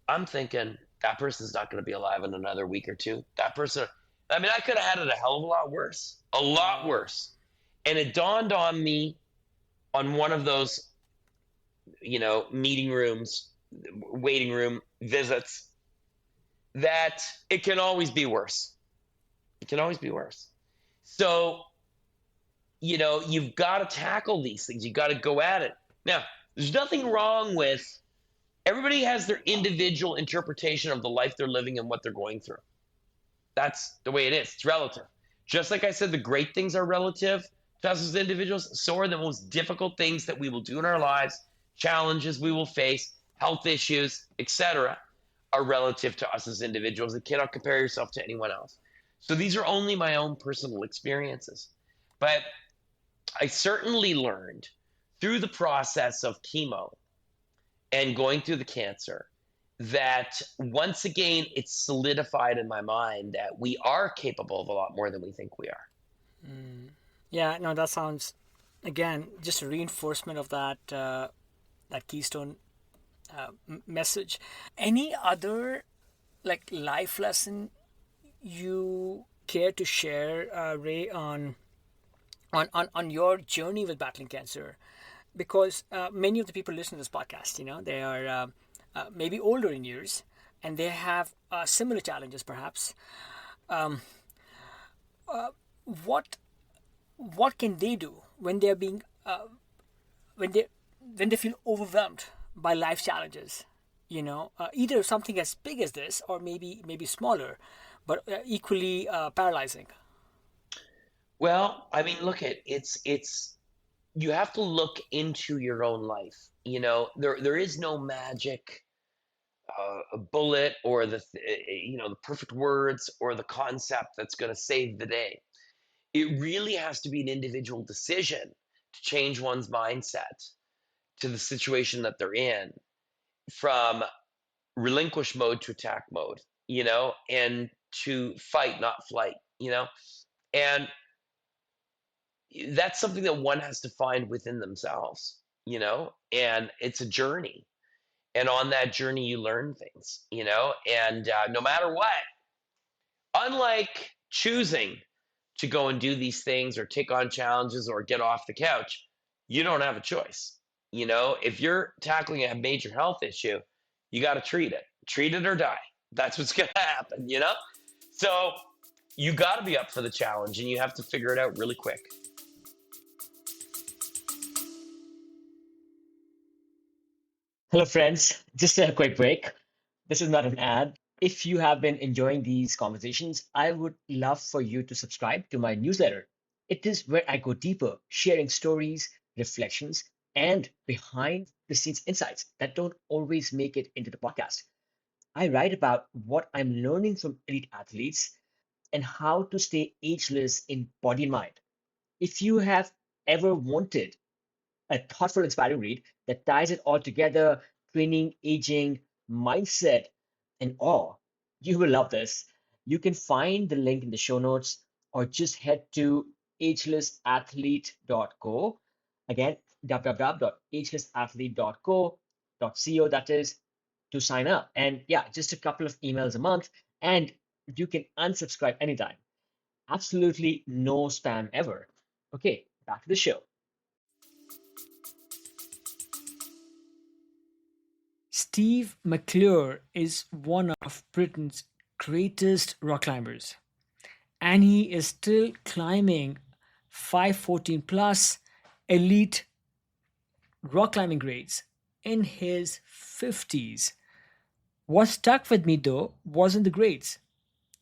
I'm thinking that person's not going to be alive in another week or two. That person, I mean, I could have had it a hell of a lot worse, a lot worse. And it dawned on me on one of those, meeting rooms, waiting room visits, that it can always be worse. It can always be worse. So, you've got to tackle these things. You've got to go at it. Now, there's nothing wrong with everybody has their individual interpretation of the life they're living and what they're going through. That's the way it is. It's relative. Just like I said, the great things are relative to us as individuals. So are the most difficult things that we will do in our lives, challenges we will face, health issues, etc., are relative to us as individuals. You cannot compare yourself to anyone else. So these are only my own personal experiences. But I certainly learned through the process of chemo and going through the cancer that once again it's solidified in my mind that we are capable of a lot more than we think we are. Yeah, no, that sounds, again, just a reinforcement of that keystone message. Any other like life lesson you care to share, Ray, on your journey with battling cancer? Because many of the people listening to this podcast, they are maybe older in years, and they have similar challenges, perhaps. What what can they do when they're being when they feel overwhelmed by life challenges? Either something as big as this, or maybe smaller, but equally paralyzing. Well, I mean, look at it's you have to look into your own life. There is no magic bullet or the perfect words or the concept that's going to save the day. It really has to be an individual decision to change one's mindset to the situation that they're in, from relinquish mode to attack mode, and to fight, not flight, and that's something that one has to find within themselves, and it's a journey. And on that journey, you learn things, and no matter what, unlike choosing to go and do these things or take on challenges or get off the couch, you don't have a choice. If you're tackling a major health issue, you got to treat it or die. That's what's going to happen, So you got to be up for the challenge, and you have to figure it out really quick. Hello, friends. Just a quick break. This is not an ad. If you have been enjoying these conversations, I would love for you to subscribe to my newsletter. It is where I go deeper, sharing stories, reflections, and behind the scenes insights that don't always make it into the podcast. I write about what I'm learning from elite athletes and how to stay ageless in body and mind. If you have ever wanted a thoughtful, inspiring read that ties it all together: training, aging, mindset, and awe, you will love this. You can find the link in the show notes, or just head to agelessathlete.co. Again, www.agelessathlete.co, that is, to sign up. And yeah, just a couple of emails a month, and you can unsubscribe anytime. Absolutely no spam ever. Okay, back to the show. Steve McClure is one of Britain's greatest rock climbers, and he is still climbing 514 plus elite rock climbing grades in his 50s. What stuck with me, though, wasn't the grades.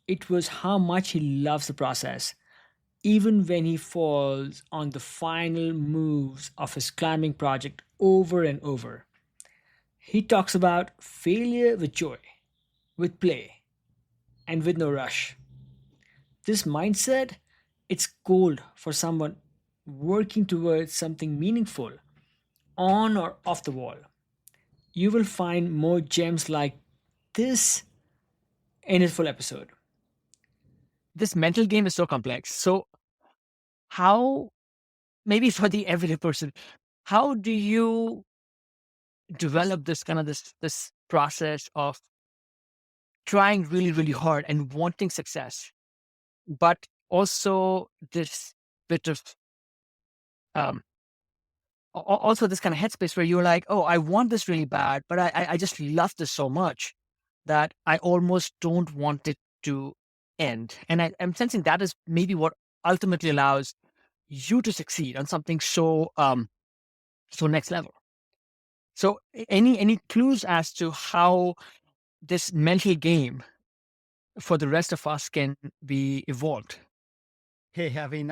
It was how much he loves the process, even when he falls on the final moves of his climbing project over and over. He talks about failure with joy, with play, and with no rush. This mindset, it's gold for someone working towards something meaningful on or off the wall. You will find more gems like this in his full episode. This mental game is so complex. So, how, maybe for the everyday person, how do you developed this kind of this process of trying really, really hard and wanting success, but also this bit of um also this kind of headspace where you're like, oh, I want this really bad, but I just love this so much that I almost don't want it to end. And I'm sensing that is maybe what ultimately allows you to succeed on something so next level. So any clues as to how this mental game for the rest of us can be evolved? I mean,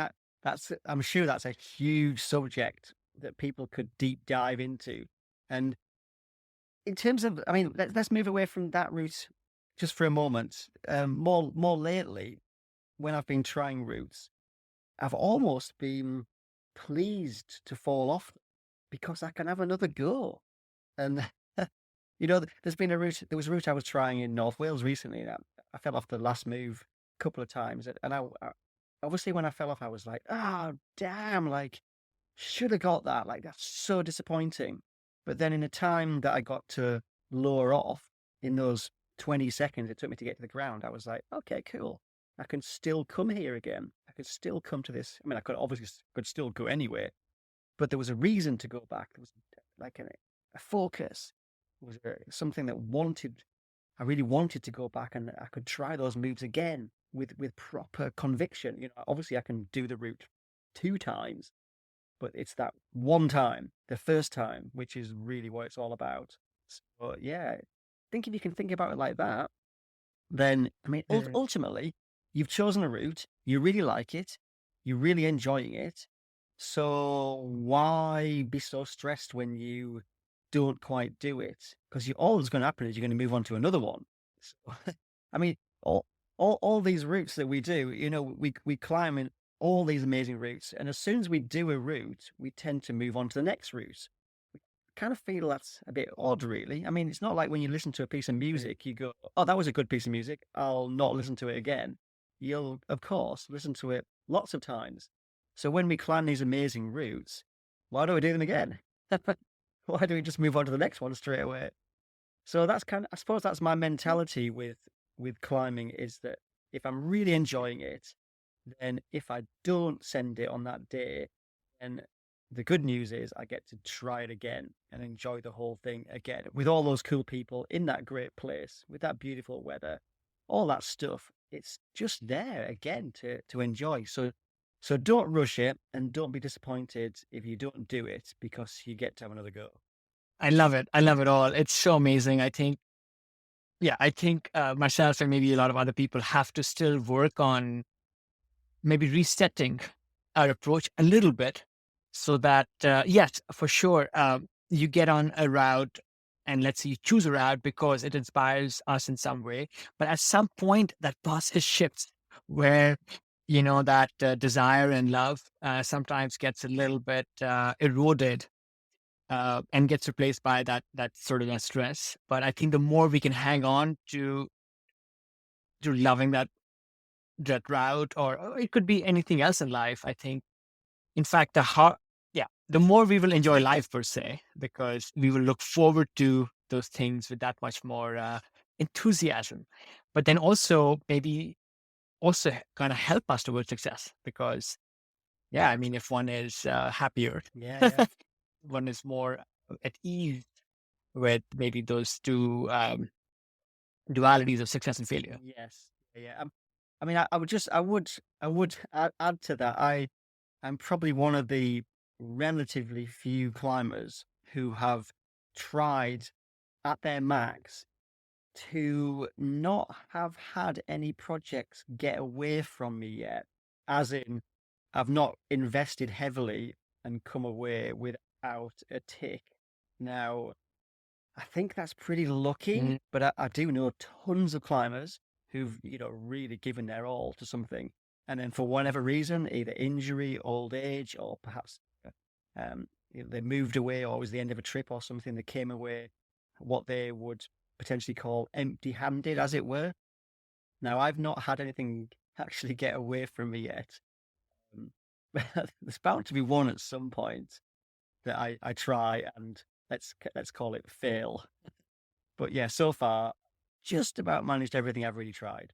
I'm sure that's a huge subject that people could deep dive into. And in terms of, I mean, let's move away from that route just for a moment. More lately, when I've been trying routes, I've almost been pleased to fall off because I can have another go. And there was a route I was trying in North Wales recently. And I fell off the last move a couple of times, and I obviously when I fell off, I was like, "Oh damn! Like, should have got that. Like, that's so disappointing." But then in the time that I got to lower off, in those 20 seconds it took me to get to the ground, I was like, "Okay, cool. I can still come here again. I could still come to this. I mean, I could still go anywhere, but there was a reason to go back. There was like a focus. It was something that I really wanted to go back, and I could try those moves again with proper conviction. Obviously I can do the route 2 times, but it's that one time, the first time, which is really what it's all about. So yeah, I think if you can think about it like that, then I mean, ultimately, you've chosen a route, you really like it, you're really enjoying it. So why be so stressed when you don't quite do it? Because all that's going to happen is you're going to move on to another one. So, I mean, all these routes that we do, we climb in all these amazing routes, and as soon as we do a route, we tend to move on to the next route. We kind of feel that's a bit odd, really. I mean, it's not like when you listen to a piece of music, you go, "Oh, that was a good piece of music. I'll not listen to it again." You'll, of course, listen to it lots of times. So when we climb these amazing routes, why do we do them again? Why do we just move on to the next one straight away? So I suppose that's my mentality with climbing, is that if I'm really enjoying it, then if I don't send it on that day, then the good news is I get to try it again and enjoy the whole thing again with all those cool people in that great place, with that beautiful weather, all that stuff. It's just there again to enjoy. So don't rush it, and don't be disappointed if you don't do it, because you get to have another go. I love it. I love it all. It's so amazing. I think myself and maybe a lot of other people have to still work on maybe resetting our approach a little bit, so that, yes, for sure, you get on a route, and let's say you choose a route because it inspires us in some way. But at some point, that process shifts where, that desire and love sometimes gets a little bit eroded, and gets replaced by that sort of that stress. But I think the more we can hang on to loving that route, or it could be anything else in life, I think, in fact, the more we will enjoy life per se, because we will look forward to those things with that much more enthusiasm. But then also maybe also kind of help us towards success, because I mean, if one is happier, Yeah. one is more at ease with maybe those two dualities of success and failure. Yes. Yeah. I mean, I would add to that. I'm probably one of the relatively few climbers who have tried at their max to not have had any projects get away from me yet. As in, I've not invested heavily and come away without a tick. Now, I think that's pretty lucky, but I do know tons of climbers who've, really given their all to something. And then for whatever reason, either injury, old age, or perhaps they moved away, or it was the end of a trip or something, they came away what they would potentially call empty-handed, as it were. Now, I've not had anything actually get away from me yet. There's bound to be one at some point that I try and let's call it fail. But yeah, so far, just about managed everything I've really tried.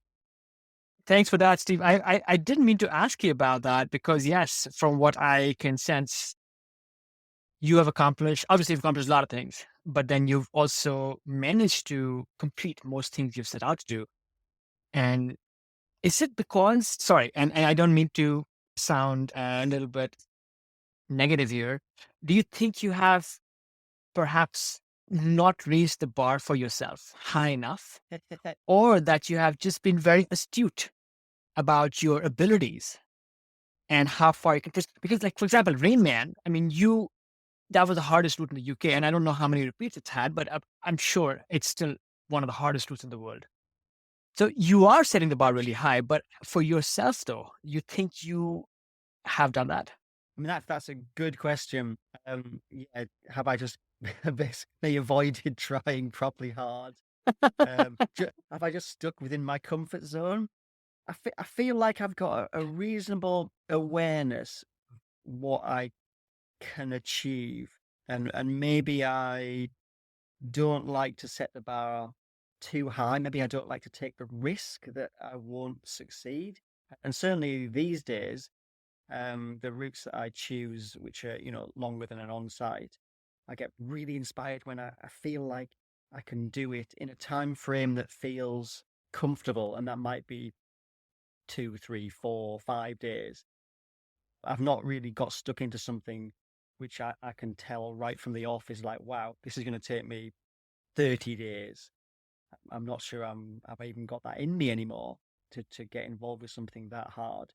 Thanks for that, Steve. I didn't mean to ask you about that because, yes, from what I can sense, you have obviously you've accomplished a lot of things, but then you've also managed to complete most things you've set out to do. And is it because, sorry, and I don't mean to sound a little bit negative here. Do you think you have perhaps not raised the bar for yourself high enough, or that you have just been very astute about your abilities and how far you can push? Because, like, for example, Rain Man, I mean, that was the hardest route in the UK, and I don't know how many repeats it's had, but I'm sure it's still one of the hardest routes in the world. So you are setting the bar really high, but for yourself, though, you think you have done that? I mean, that's a good question. Yeah, have I just basically avoided trying properly hard? Have I just stuck within my comfort zone? I feel like I've got a reasonable awareness what I can achieve, and maybe I don't like to set the bar too high. Maybe I don't like to take the risk that I won't succeed. And certainly these days, the routes that I choose, which are, longer than an on-site, I get really inspired when I feel like I can do it in a time frame that feels comfortable, and that might be 2, 3, 4, 5 days. I've not really got stuck into something which I can tell right from the off is like, wow, this is going to take me 30 days. I'm not sure I've even got that in me anymore to get involved with something that hard.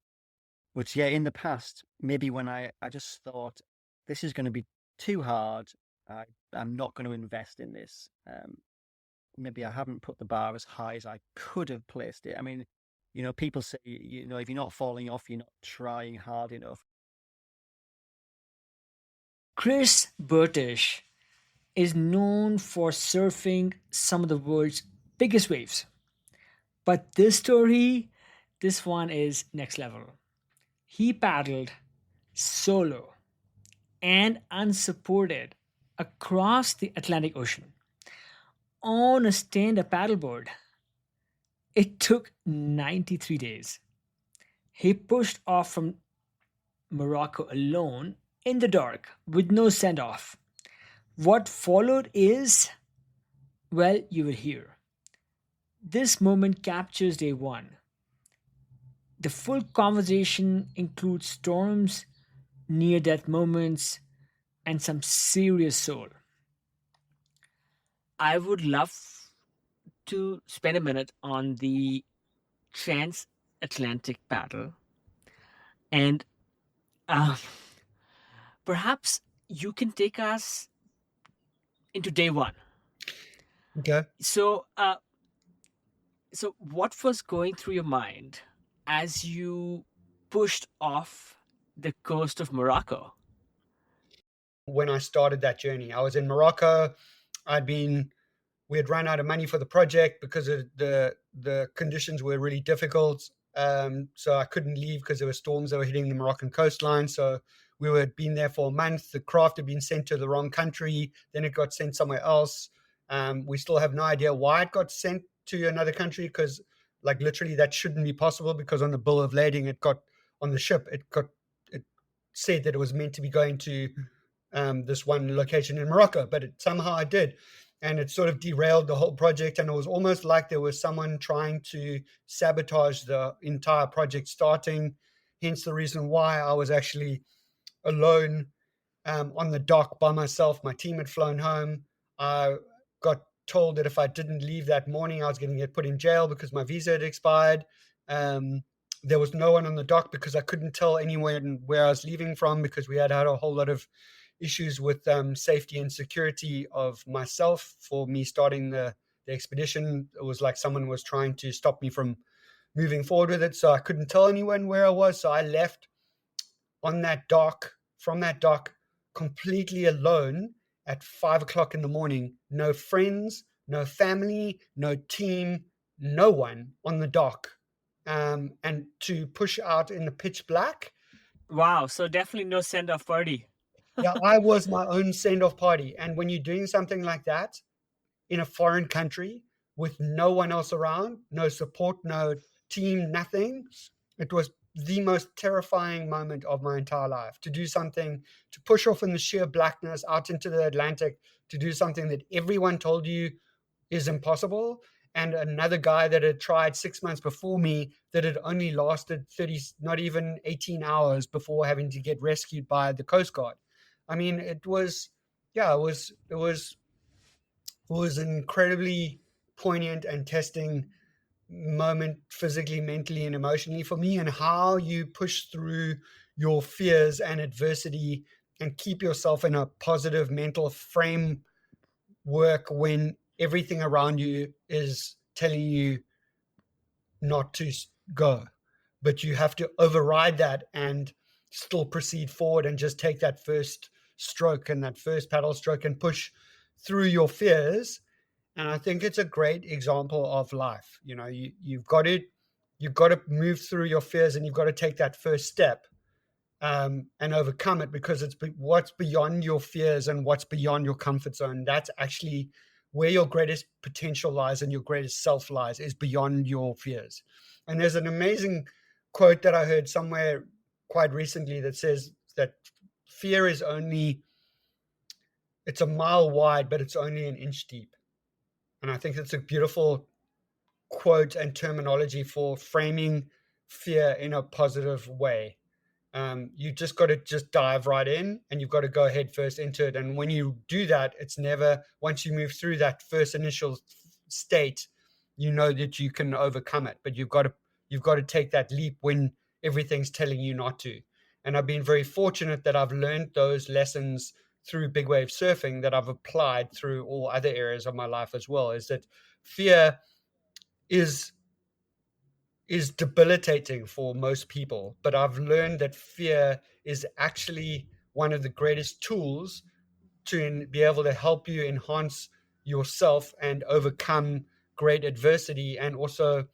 But yeah, in the past, maybe when I just thought this is going to be too hard, I'm not going to invest in this. Maybe I haven't put the bar as high as I could have placed it. I mean, people say, if you're not falling off, you're not trying hard enough. Chris Burtish is known for surfing some of the world's biggest waves. But this one is next level. He paddled solo and unsupported across the Atlantic Ocean on a stand-up paddleboard. It took 93 days. He pushed off from Morocco alone in the dark with no send-off. What followed is, well, you will hear. This moment captures day one. The full conversation includes storms, near-death moments, and some serious soul. I would love to spend a minute on the transatlantic paddle, and perhaps you can take us into day one. Okay. So what was going through your mind as you pushed off the coast of Morocco? When I started that journey, I was in Morocco. We had run out of money for the project because of the conditions were really difficult. So I couldn't leave because there were storms that were hitting the Moroccan coastline. So we had been there for a month. The craft had been sent to the wrong country. Then it got sent somewhere else. We still have no idea why it got sent to another country, because like literally that shouldn't be possible, because on the bill of lading on the ship, it said that it was meant to be going to this one location in Morocco, but somehow it did. And it sort of derailed the whole project. And it was almost like there was someone trying to sabotage the entire project starting. Hence the reason why I was actually alone on the dock by myself. My team had flown home. I got told that if I didn't leave that morning, I was going to get put in jail because my visa had expired. There was no one on the dock because I couldn't tell anyone where I was leaving from, because we had a whole lot of issues with safety and security of myself for me starting the expedition. It was like someone was trying to stop me from moving forward with it. So I couldn't tell anyone where I was. So I left from that dock completely alone at 5 o'clock in the morning. No friends, no family, no team, no one on the dock. And to push out in the pitch black. Wow, so definitely no send-off party. Yeah, I was my own send-off party. And when you're doing something like that in a foreign country with no one else around, no support, no team, nothing, it was the most terrifying moment of my entire life. To do something, to push off in the sheer blackness out into the Atlantic, to do something that everyone told you is impossible. And another guy that had tried 6 months before me that had only lasted 30, not even 18 hours before having to get rescued by the Coast Guard. I mean, it was, yeah, it was an incredibly poignant and testing moment physically, mentally, and emotionally for me, and how you push through your fears and adversity and keep yourself in a positive mental framework when everything around you is telling you not to go. But you have to override that and still proceed forward and just take that first stroke and that first paddle stroke and push through your fears. And I think it's a great example of life. You know, you've got to move through your fears, and you've got to take that first step and overcome it, because it's what's beyond your fears and what's beyond your comfort zone. That's actually where your greatest potential lies and your greatest self lies, is beyond your fears. And there's an amazing quote that I heard somewhere quite recently that says that fear is it's a mile wide, but it's only an inch deep. And I think it's a beautiful quote and terminology for framing fear in a positive way. You just got to just dive right in, and you've got to go head first into it. And when you do that, it's never, once you move through that first initial state, you know that you can overcome it. But you've got to take that leap when everything's telling you not to. And I've been very fortunate that I've learned those lessons through big wave surfing that I've applied through all other areas of my life as well. Is that fear is debilitating for most people, but I've learned that fear is actually one of the greatest tools to be able to help you enhance yourself and overcome great adversity. And also,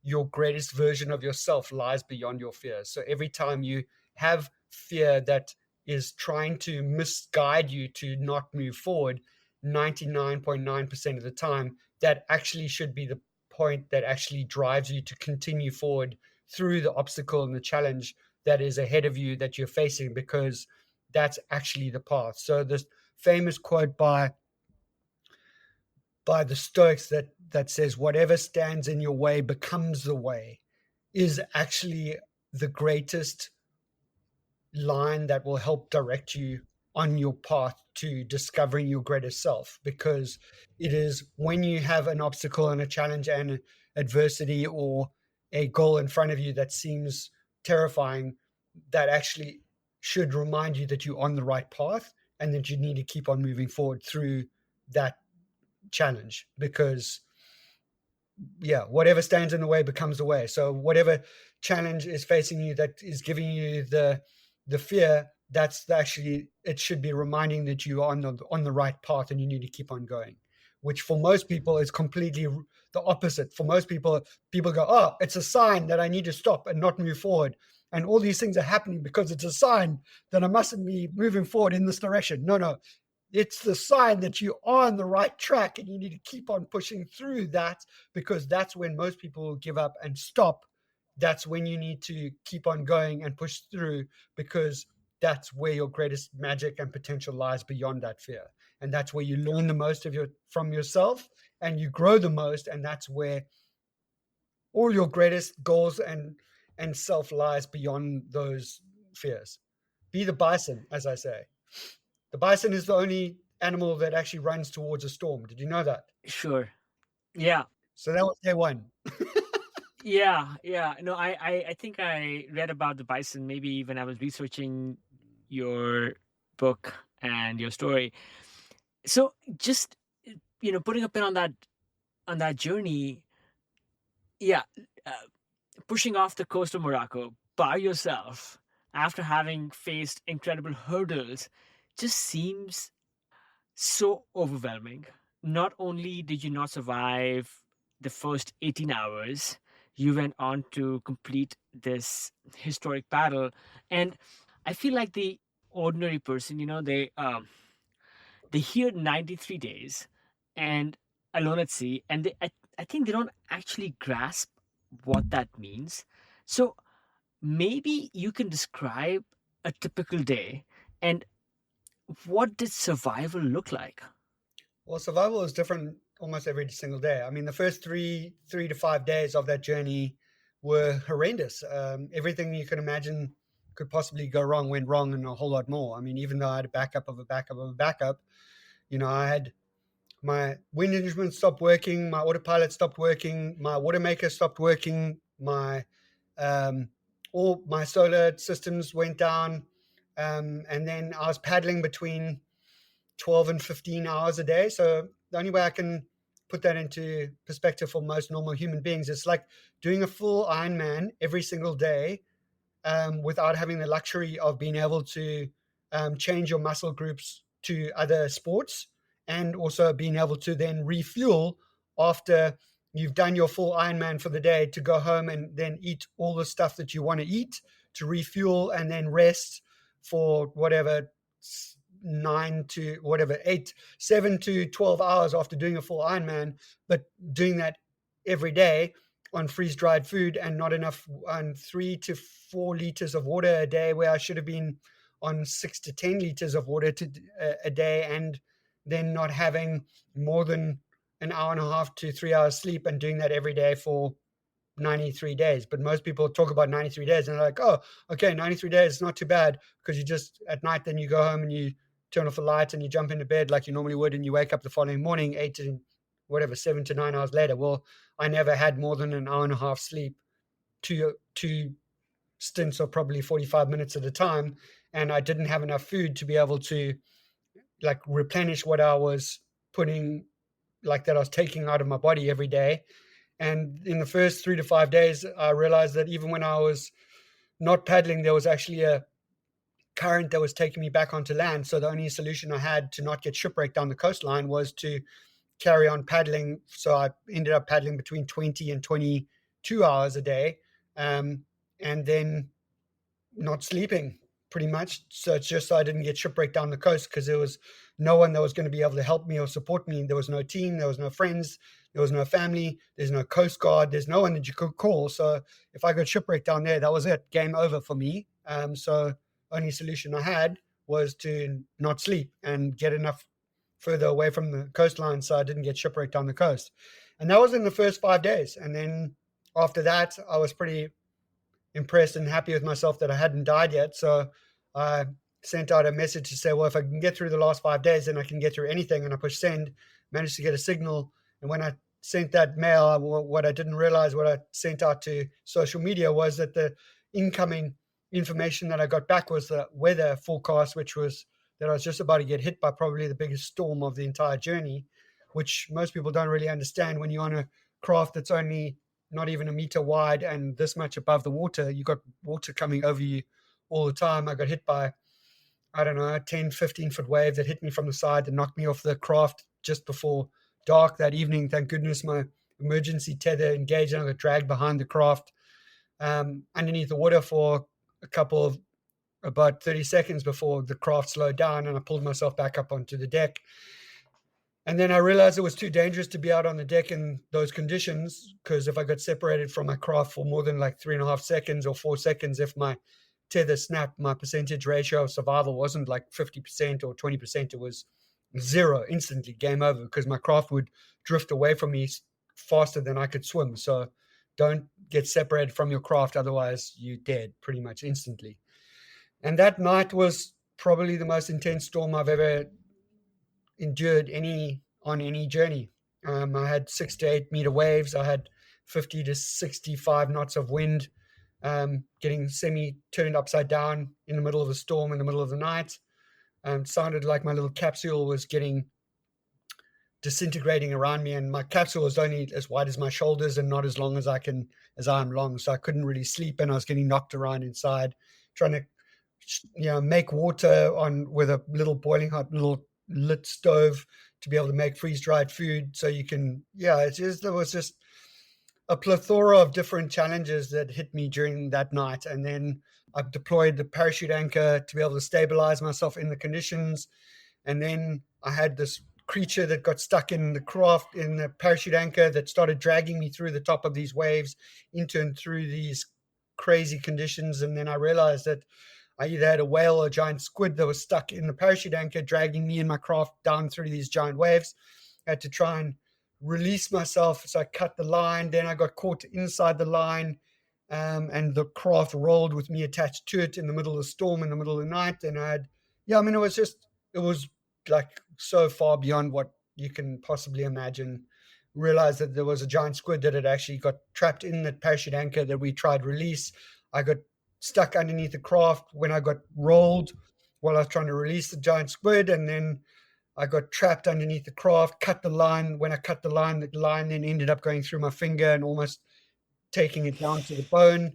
your greatest version of yourself lies beyond your fears. So every time you have fear that is trying to misguide you to not move forward, 99.9% of the time, that actually should be the point that actually drives you to continue forward through the obstacle and the challenge that is ahead of you that you're facing, because that's actually the path. So this famous quote by the Stoics that says, whatever stands in your way becomes the way, is actually the greatest line that will help direct you on your path to discovering your greatest self. Because it is when you have an obstacle and a challenge and adversity or a goal in front of you that seems terrifying, that actually should remind you that you're on the right path and that you need to keep on moving forward through that challenge. Because whatever stands in the way becomes the way. So whatever challenge is facing you that is giving you the fear, that's actually, it should be reminding that you are on the right path and you need to keep on going. Which for most people is completely the opposite. For most people go, oh, it's a sign that I need to stop and not move forward, and all these things are happening because it's a sign that I mustn't be moving forward in this direction. No, it's the sign that you are on the right track and you need to keep on pushing through that, because that's when most people will give up and stop. That's when you need to keep on going and push through, because that's where your greatest magic and potential lies beyond that fear. And that's where you learn the most from yourself, and you grow the most. And that's where all your greatest goals and self lies, beyond those fears. Be the bison, as I say. The bison is the only animal that actually runs towards a storm. Did you know that? Sure. Yeah. So that was day one. Yeah. No, I think I read about the bison maybe when I was researching your book and your story. So just putting a pin on that journey, yeah, pushing off the coast of Morocco by yourself after having faced incredible hurdles just seems so overwhelming. Not only did you not survive the first 18 hours, you went on to complete this historic battle. And I feel like the ordinary person, they hear 93 days and alone at sea, and I think they don't actually grasp what that means. So maybe you can describe a typical day and what did survival look like? Well, survival is different almost every single day. I mean, the first three to 5 days of that journey were horrendous. Everything you can imagine could possibly go wrong went wrong, and a whole lot more. I mean, even though I had a backup of a backup of a backup, I had my wind instrument stopped working, my autopilot stopped working, my water maker stopped working, my all my solar systems went down, and then I was paddling between 12 and 15 hours a day. So the only way I can put that into perspective for most normal human beings, it's like doing a full Ironman every single day, without having the luxury of being able to change your muscle groups to other sports, and also being able to then refuel after you've done your full Ironman for the day, to go home and then eat all the stuff that you want to eat, to refuel, and then rest for whatever 7 to 12 hours after doing a full Ironman, but doing that every day on freeze-dried food and not enough, on 3 to 4 liters of water a day, where I should have been on 6 to 10 liters of water a day, and then not having more than an hour and a half to 3 hours sleep, and doing that every day for 93 days. But most people talk about 93 days and they're like, oh, okay, 93 days is not too bad, because you just at night, then you go home and you turn off the lights and you jump into bed like you normally would, and you wake up the following morning 7 to 9 hours later. Well, I never had more than an hour and a half sleep, two stints of probably 45 minutes at a time, and I didn't have enough food to be able to like replenish what I was putting, like that I was taking out of my body every day. And in the first 3 to 5 days, I realized that even when I was not paddling, there was actually a current that was taking me back onto land. So the only solution I had to not get shipwrecked down the coastline was to carry on paddling. So I ended up paddling between 20 and 22 hours a day, and then not sleeping pretty much. So it's just so I didn't get shipwrecked down the coast, because there was no one that was going to be able to help me or support me. There was no team, there was no friends, there was no family, there's no Coast Guard, there's no one that you could call. So if I got shipwrecked down there, that was it, game over for me. So only solution I had was to not sleep and get enough further away from the coastline so I didn't get shipwrecked on the coast. And that was in the first 5 days. And then after that, I was pretty impressed and happy with myself that I hadn't died yet. So I sent out a message to say, well, if I can get through the last 5 days, then I can get through anything. And I pushed send, managed to get a signal. And when I sent that mail, what I didn't realize, what I sent out to social media, was that the incoming information that I got back was the weather forecast, which was that I was just about to get hit by probably the biggest storm of the entire journey, which most people don't really understand. When you're on a craft that's only not even a meter wide and this much above the water, you got water coming over you all the time. I got hit by, I don't know, a 10, 15-foot wave that hit me from the side and knocked me off the craft just before dark that evening. Thank goodness my emergency tether engaged and I got dragged behind the craft underneath the water for about 30 seconds before the craft slowed down, and I pulled myself back up onto the deck. And then I realized it was too dangerous to be out on the deck in those conditions, because if I got separated from my craft for more than like 3.5 seconds or 4 seconds, if my tether snapped, my percentage ratio of survival wasn't like 50% or 20%, it was 0, instantly, game over, because my craft would drift away from me faster than I could swim. So don't get separated from your craft, otherwise you're dead pretty much instantly. And that night was probably the most intense storm I've ever endured on any journey. I had 6 to 8 meter waves. I had 50 to 65 knots of wind, getting semi-turned upside down in the middle of a storm in the middle of the night. Sounded like my little capsule was getting disintegrating around me, and my capsule was only as wide as my shoulders and not as long as I'm long. So I couldn't really sleep, and I was getting knocked around inside, trying to make water with a little boiling hot little lit stove to be able to make freeze-dried food. So you can, there was just a plethora of different challenges that hit me during that night. And then I deployed the parachute anchor to be able to stabilize myself in the conditions. And then I had this creature that got stuck in the craft, in the parachute anchor, that started dragging me through the top of these waves into and through these crazy conditions. And then I realized that I either had a whale or a giant squid that was stuck in the parachute anchor, dragging me and my craft down through these giant waves. I had to try and release myself. So I cut the line. Then I got caught inside the line, and the craft rolled with me attached to it in the middle of the storm, in the middle of the night. And it was like so far beyond what you can possibly imagine. Realized that there was a giant squid that had actually got trapped in the parachute anchor that we tried release. I got stuck underneath the craft when I got rolled while I was trying to release the giant squid, and then I got trapped underneath the craft, cut the line. When I cut the line then ended up going through my finger and almost taking it down to the bone.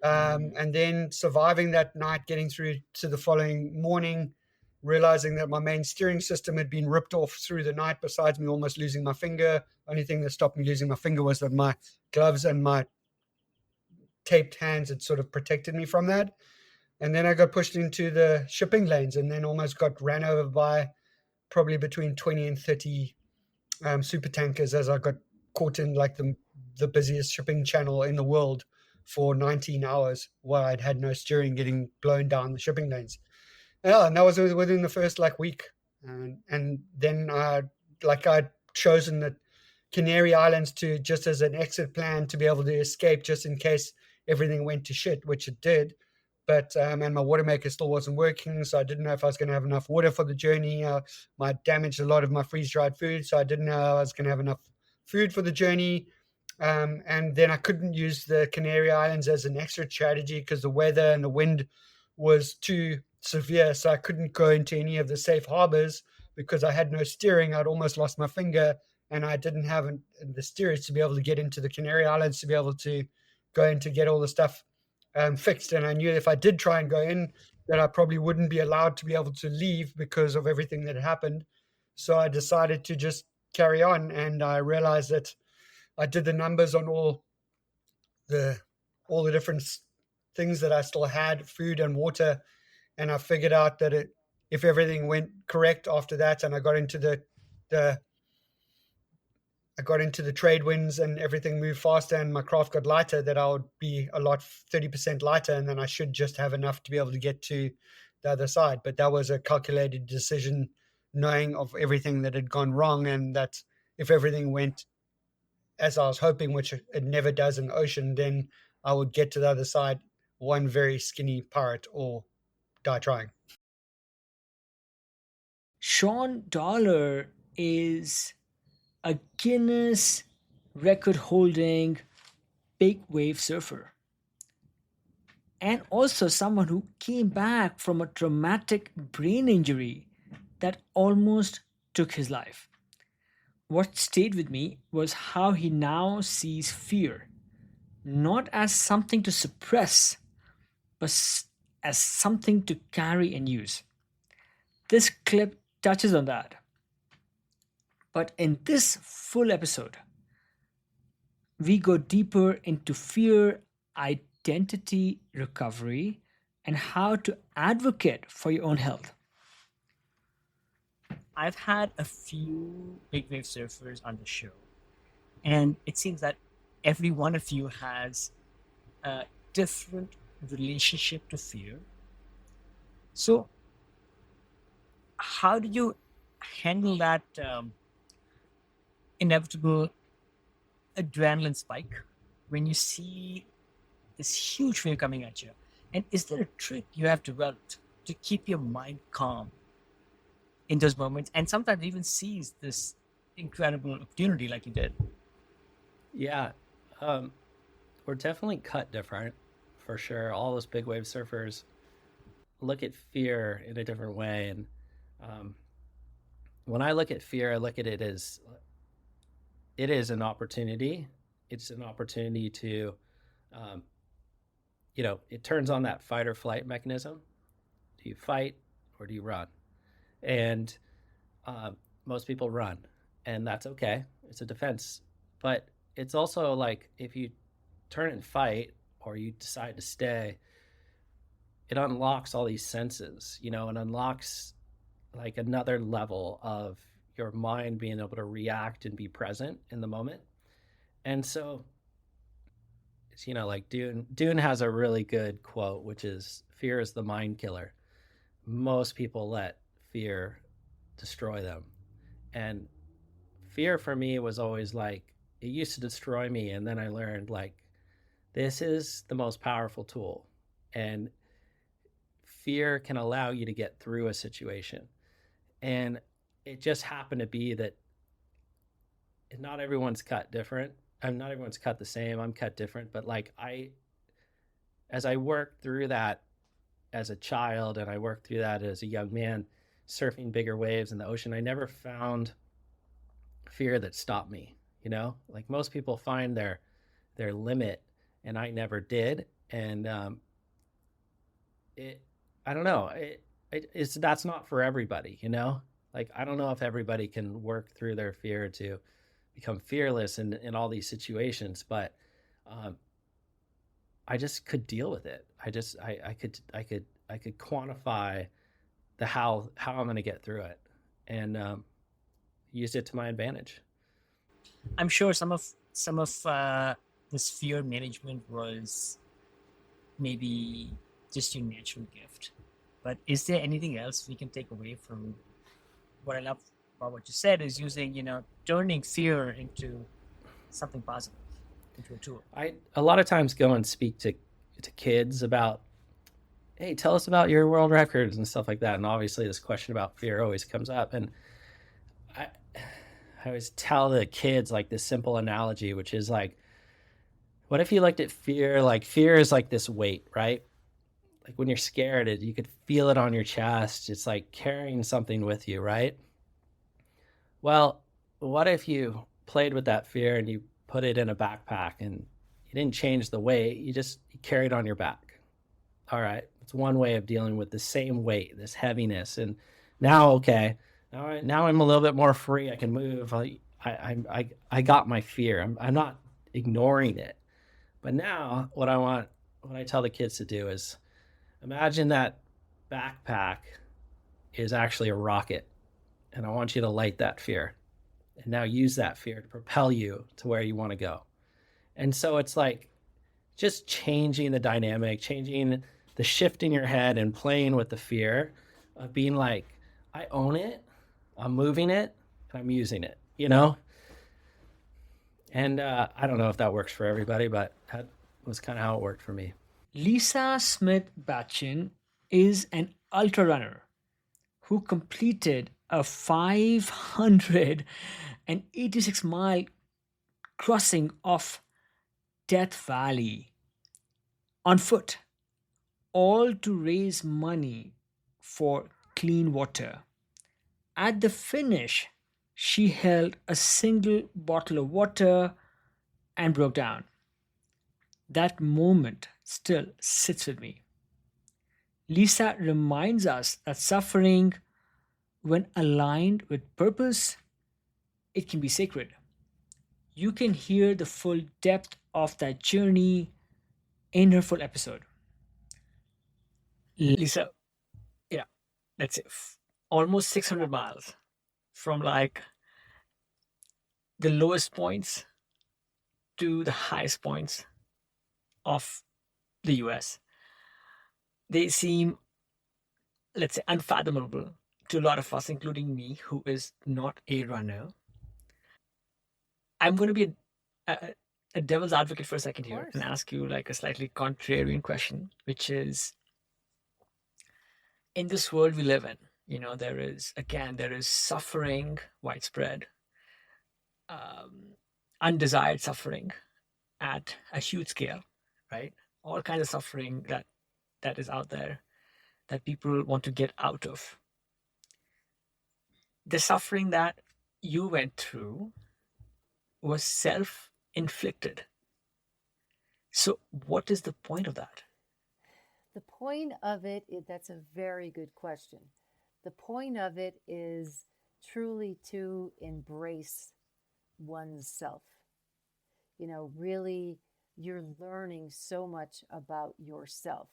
And then surviving that night, getting through to the following morning, realizing that my main steering system had been ripped off through the night, besides me almost losing my finger. Only thing that stopped me losing my finger was that my gloves and my taped hands had sort of protected me from that. And then I got pushed into the shipping lanes and then almost got ran over by probably between 20 and 30 super tankers as I got caught in like the busiest shipping channel in the world for 19 hours while I'd had no steering, getting blown down the shipping lanes. Yeah, and that was within the first week. And then I'd chosen the Canary Islands to just as an exit plan to be able to escape just in case everything went to shit, which it did. But and my water maker still wasn't working, so I didn't know if I was going to have enough water for the journey. I damaged a lot of my freeze-dried food, so I didn't know I was going to have enough food for the journey. And then I couldn't use the Canary Islands as an extra strategy because the weather and the wind was too severe, so I couldn't go into any of the safe harbors because I had no steering. I'd almost lost my finger, and I didn't have the steerage to be able to get into the Canary Islands to be able to go in to get all the stuff fixed. And I knew if I did try and go in, that I probably wouldn't be allowed to be able to leave because of everything that happened. So I decided to just carry on, and I realized that I did the numbers on all the different things that I still had, food and water, and I figured out that if everything went correct after that, and I got into the trade winds and everything moved faster and my craft got lighter, that I would be a lot 30% lighter, and then I should just have enough to be able to get to the other side. But that was a calculated decision, knowing of everything that had gone wrong, and that if everything went as I was hoping, which it never does in the ocean, then I would get to the other side one very skinny pirate or die trying. Sean Dollar is a Guinness record holding big wave surfer, and also someone who came back from a traumatic brain injury that almost took his life. What stayed with me was how he now sees fear not as something to suppress, but as something to carry and use. This clip touches on that. But in this full episode, we go deeper into fear, identity recovery, and how to advocate for your own health. I've had a few big wave surfers on the show, and it seems that every one of you has a different relationship to fear. So, how do you handle that inevitable adrenaline spike when you see this huge wave coming at you? And is there a trick you have developed to keep your mind calm in those moments, and sometimes even seize this incredible opportunity like you did? Yeah, we're definitely cut different, for sure. All those big wave surfers look at fear in a different way. And when I look at fear, I look at it as it is an opportunity. It's an opportunity to, it turns on that fight or flight mechanism. Do you fight or do you run? And most people run, and that's okay. It's a defense. But it's also like if you turn and fight or you decide to stay, it unlocks all these senses, you know, and unlocks like another level of your mind being able to react and be present in the moment. And so, you know, like Dune has a really good quote, which is fear is the mind killer. Most people let fear destroy them. And fear for me was always like, it used to destroy me. And then I learned like, this is the most powerful tool. And fear can allow you to get through a situation. And it just happened to be that not everyone's cut different. Not everyone's cut the same. I'm cut different. But like as I worked through that as a child and I worked through that as a young man, surfing bigger waves in the ocean, I never found fear that stopped me. You know, like most people find their limit, and I never did. And I don't know, it's that's not for everybody. You know, like I don't know if everybody can work through their fear to become fearless in all these situations, but I just could deal with it. I could quantify the how I'm going to get through it, and use it to my advantage. I'm sure some of this fear management was maybe just your natural gift. But is there anything else we can take away from what I love about what you said is using, you know, turning fear into something positive, into a tool? I a lot of times go and speak to kids about, hey, tell us about your world records and stuff like that. And obviously this question about fear always comes up. And I always tell the kids like this simple analogy, which is like, what if you looked at fear, like fear is like this weight, right? Like when you're scared, you could feel it on your chest. It's like carrying something with you, right? Well, what if you played with that fear and you put it in a backpack and you didn't change the weight, you carried it on your back? All right, it's one way of dealing with the same weight, this heaviness. And now, okay, now I'm a little bit more free. I can move. I got my fear. I'm not ignoring it. But now what I tell the kids to do is imagine that backpack is actually a rocket, and I want you to light that fear and now use that fear to propel you to where you want to go. And so it's like just changing the dynamic, changing the shift in your head and playing with the fear of being like, I own it, I'm moving it, and I'm using it, you know? And I don't know if that works for everybody, but that was kind of how it worked for me. Lisa Smith Batchin is an ultra runner who completed a 586-mile crossing of Death Valley on foot, all to raise money for clean water. At the finish, she held a single bottle of water and broke down. That moment still sits with me. Lisa reminds us that suffering, when aligned with purpose, it can be sacred. You can hear the full depth of that journey in her full episode. Lisa, yeah, that's it. Almost 600 miles from like the lowest points to the highest points of the US. They seem, let's say, unfathomable to a lot of us, including me, who is not a runner. I'm going to be a devil's advocate for a second here and ask you like a slightly contrarian question, which is, in this world we live in, you know, there is suffering widespread, undesired suffering at a huge scale, right? All kinds of suffering that is out there that people want to get out of. The suffering that you went through was self-inflicted. So what is the point of that? The point of it, that's a very good question. The point of it is truly to embrace one's self. You know, really, you're learning so much about yourself.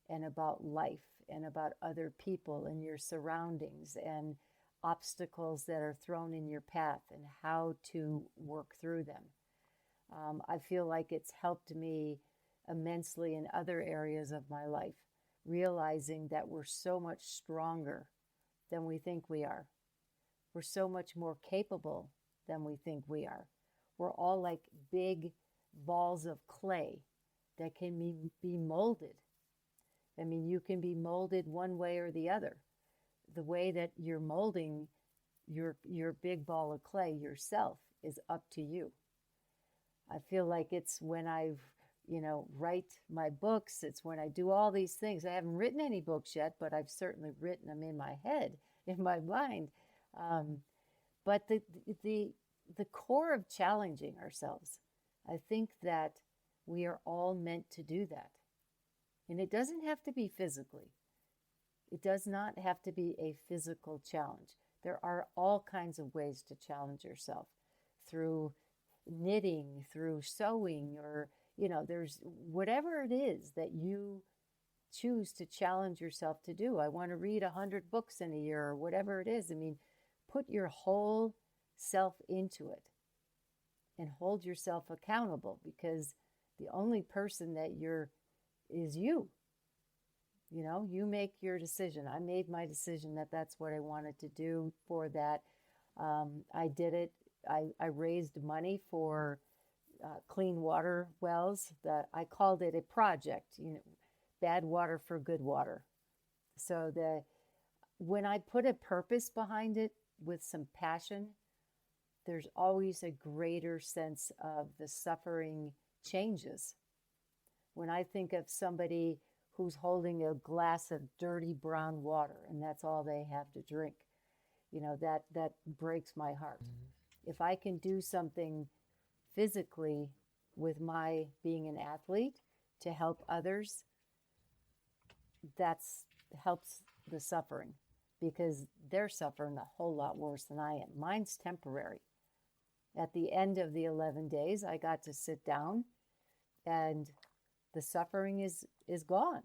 and about life and about other people and your surroundings and obstacles that are thrown in your path and how to work through them. I feel like it's helped me immensely in other areas of my life, realizing that we're so much stronger than we think we are. We're so much more capable than we think we are. We're all like big balls of clay that can be molded. I mean, you can be molded one way or the other. The way that you're molding your big ball of clay yourself is up to you. I feel like it's when I've, write my books, it's when I do all these things. I haven't written any books yet, but I've certainly written them in my head, in my mind. But the core of challenging ourselves, I think that we are all meant to do that. And it doesn't have to be physically. It does not have to be a physical challenge. There are all kinds of ways to challenge yourself through knitting, through sewing, or, there's whatever it is that you choose to challenge yourself to do. I want to read 100 books in a year or whatever it is. I mean, put your whole self into it and hold yourself accountable, because the only person that is you. You make your decision. I made my decision that that's what I wanted to do for that. I did it. I raised money for clean water wells. I called it a project, bad water for good water. So when I put a purpose behind it with some passion, there's always a greater sense of the suffering changes. When I think of somebody who's holding a glass of dirty brown water and that's all they have to drink, that breaks my heart. If I can do something physically with my being an athlete to help others, that's helps the suffering, because they're suffering a whole lot worse than I am. Mine's temporary. At the end of the 11 days, I got to sit down and the suffering is gone.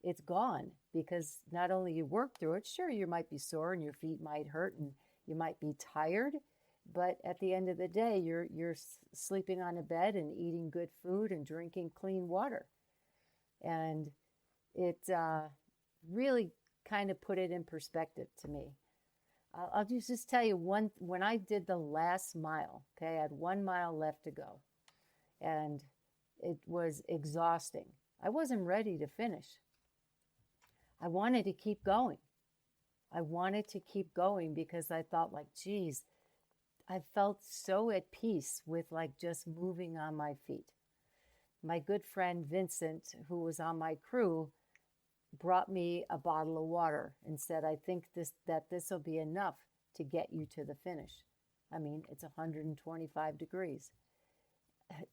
It's gone, because not only you work through it, sure, you might be sore and your feet might hurt and you might be tired, but at the end of the day, you're sleeping on a bed and eating good food and drinking clean water. And it really kind of put it in perspective to me. I'll just tell you when I did the last mile, okay, I had 1 mile left to go, and it was exhausting. I wasn't ready to finish. I wanted to keep going. I wanted to keep going because I thought, like, geez, I felt so at peace with like just moving on my feet. My good friend Vincent, who was on my crew, brought me a bottle of water and said, I think this will be enough to get you to the finish. I mean, it's 125 degrees.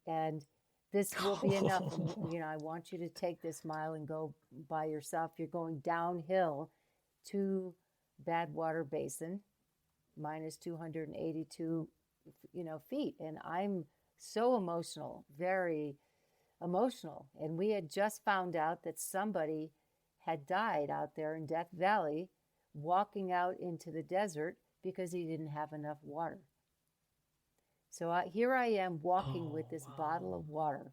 And this will be enough. And, I want you to take this mile and go by yourself. You're going downhill to Badwater Basin, minus 282, feet. And I'm so emotional, very emotional. And we had just found out that somebody had died out there in Death Valley, walking out into the desert because he didn't have enough water. So here I am walking with this bottle of water,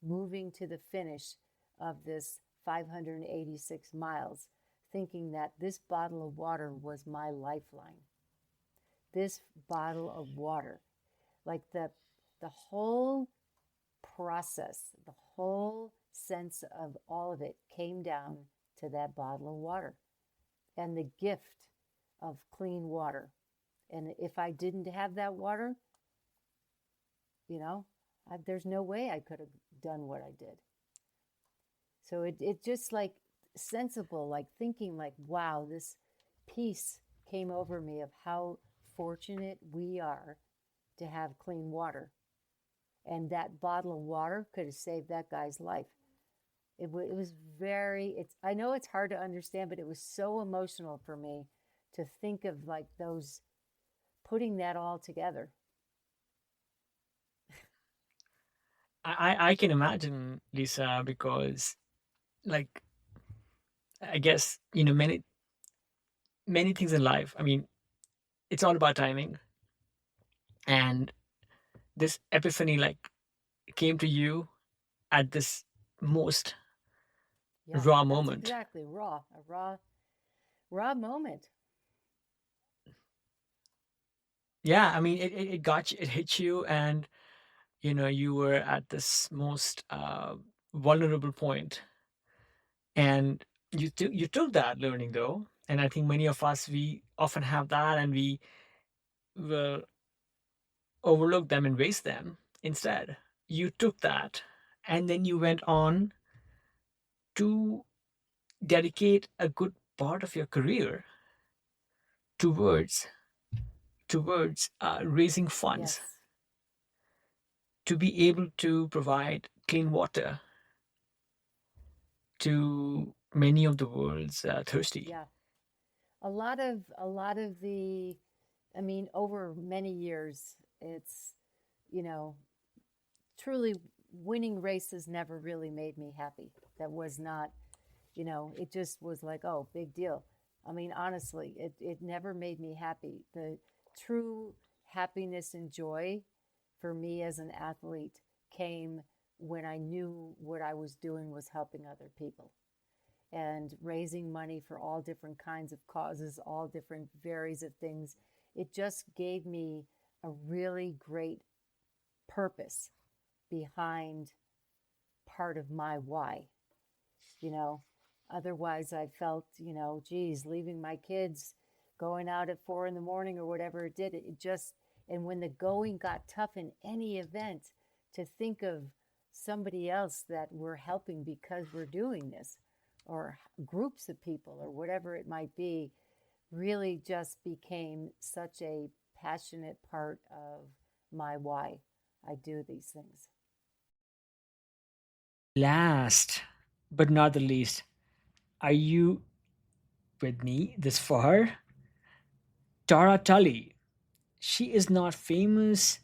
moving to the finish of this 586 miles, thinking that this bottle of water was my lifeline. This bottle of water, like the whole process, the whole sense of all of it came down to that bottle of water and the gift of clean water. And if I didn't have that water, there's no way I could have done what I did. So it just like sensible, like thinking like, wow, this peace came over me of how fortunate we are to have clean water. And that bottle of water could have saved that guy's life. It was I know it's hard to understand, but it was so emotional for me to think of like putting that all together. I can imagine, Lisa, because like I guess, many things in life. I mean, it's all about timing. And this epiphany came to you at this most Yeah, raw that's moment. exactly a raw moment. Yeah, I mean, it got you, it hit you, and you were at this most vulnerable point, and you took that learning though, and I think many of us, we often have that, and we will overlook them and waste them. Instead, you took that, and then you went on to dedicate a good part of your career towards raising funds Yes. to be able to provide clean water to many of the world's thirsty. Yeah. A lot of the, I mean, over many years, it's, truly winning races never really made me happy. That was not, it just was like, oh, big deal. I mean, honestly, it never made me happy. The true happiness and joy for me as an athlete came when I knew what I was doing was helping other people and raising money for all different kinds of causes, all different varies of things. It just gave me a really great purpose behind part of my why. Otherwise I felt, geez, leaving my kids, going out at 4 a.m. or whatever it did, it just, and when the going got tough in any event, to think of somebody else that we're helping because we're doing this, or groups of people, or whatever it might be, really just became such a passionate part of my why I do these things. Last but not the least, are you with me this far? Tara Tully. She is not famous,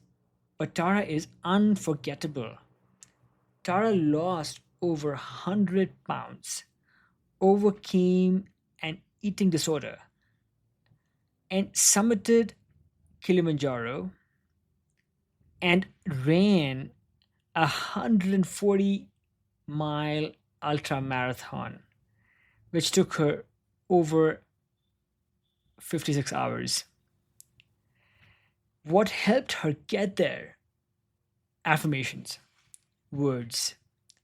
but Tara is unforgettable. Tara lost over 100 pounds, overcame an eating disorder, and summited Kilimanjaro and ran a 140-mile ultra marathon, which took her over 56 hours. What helped her get there? Affirmations, words,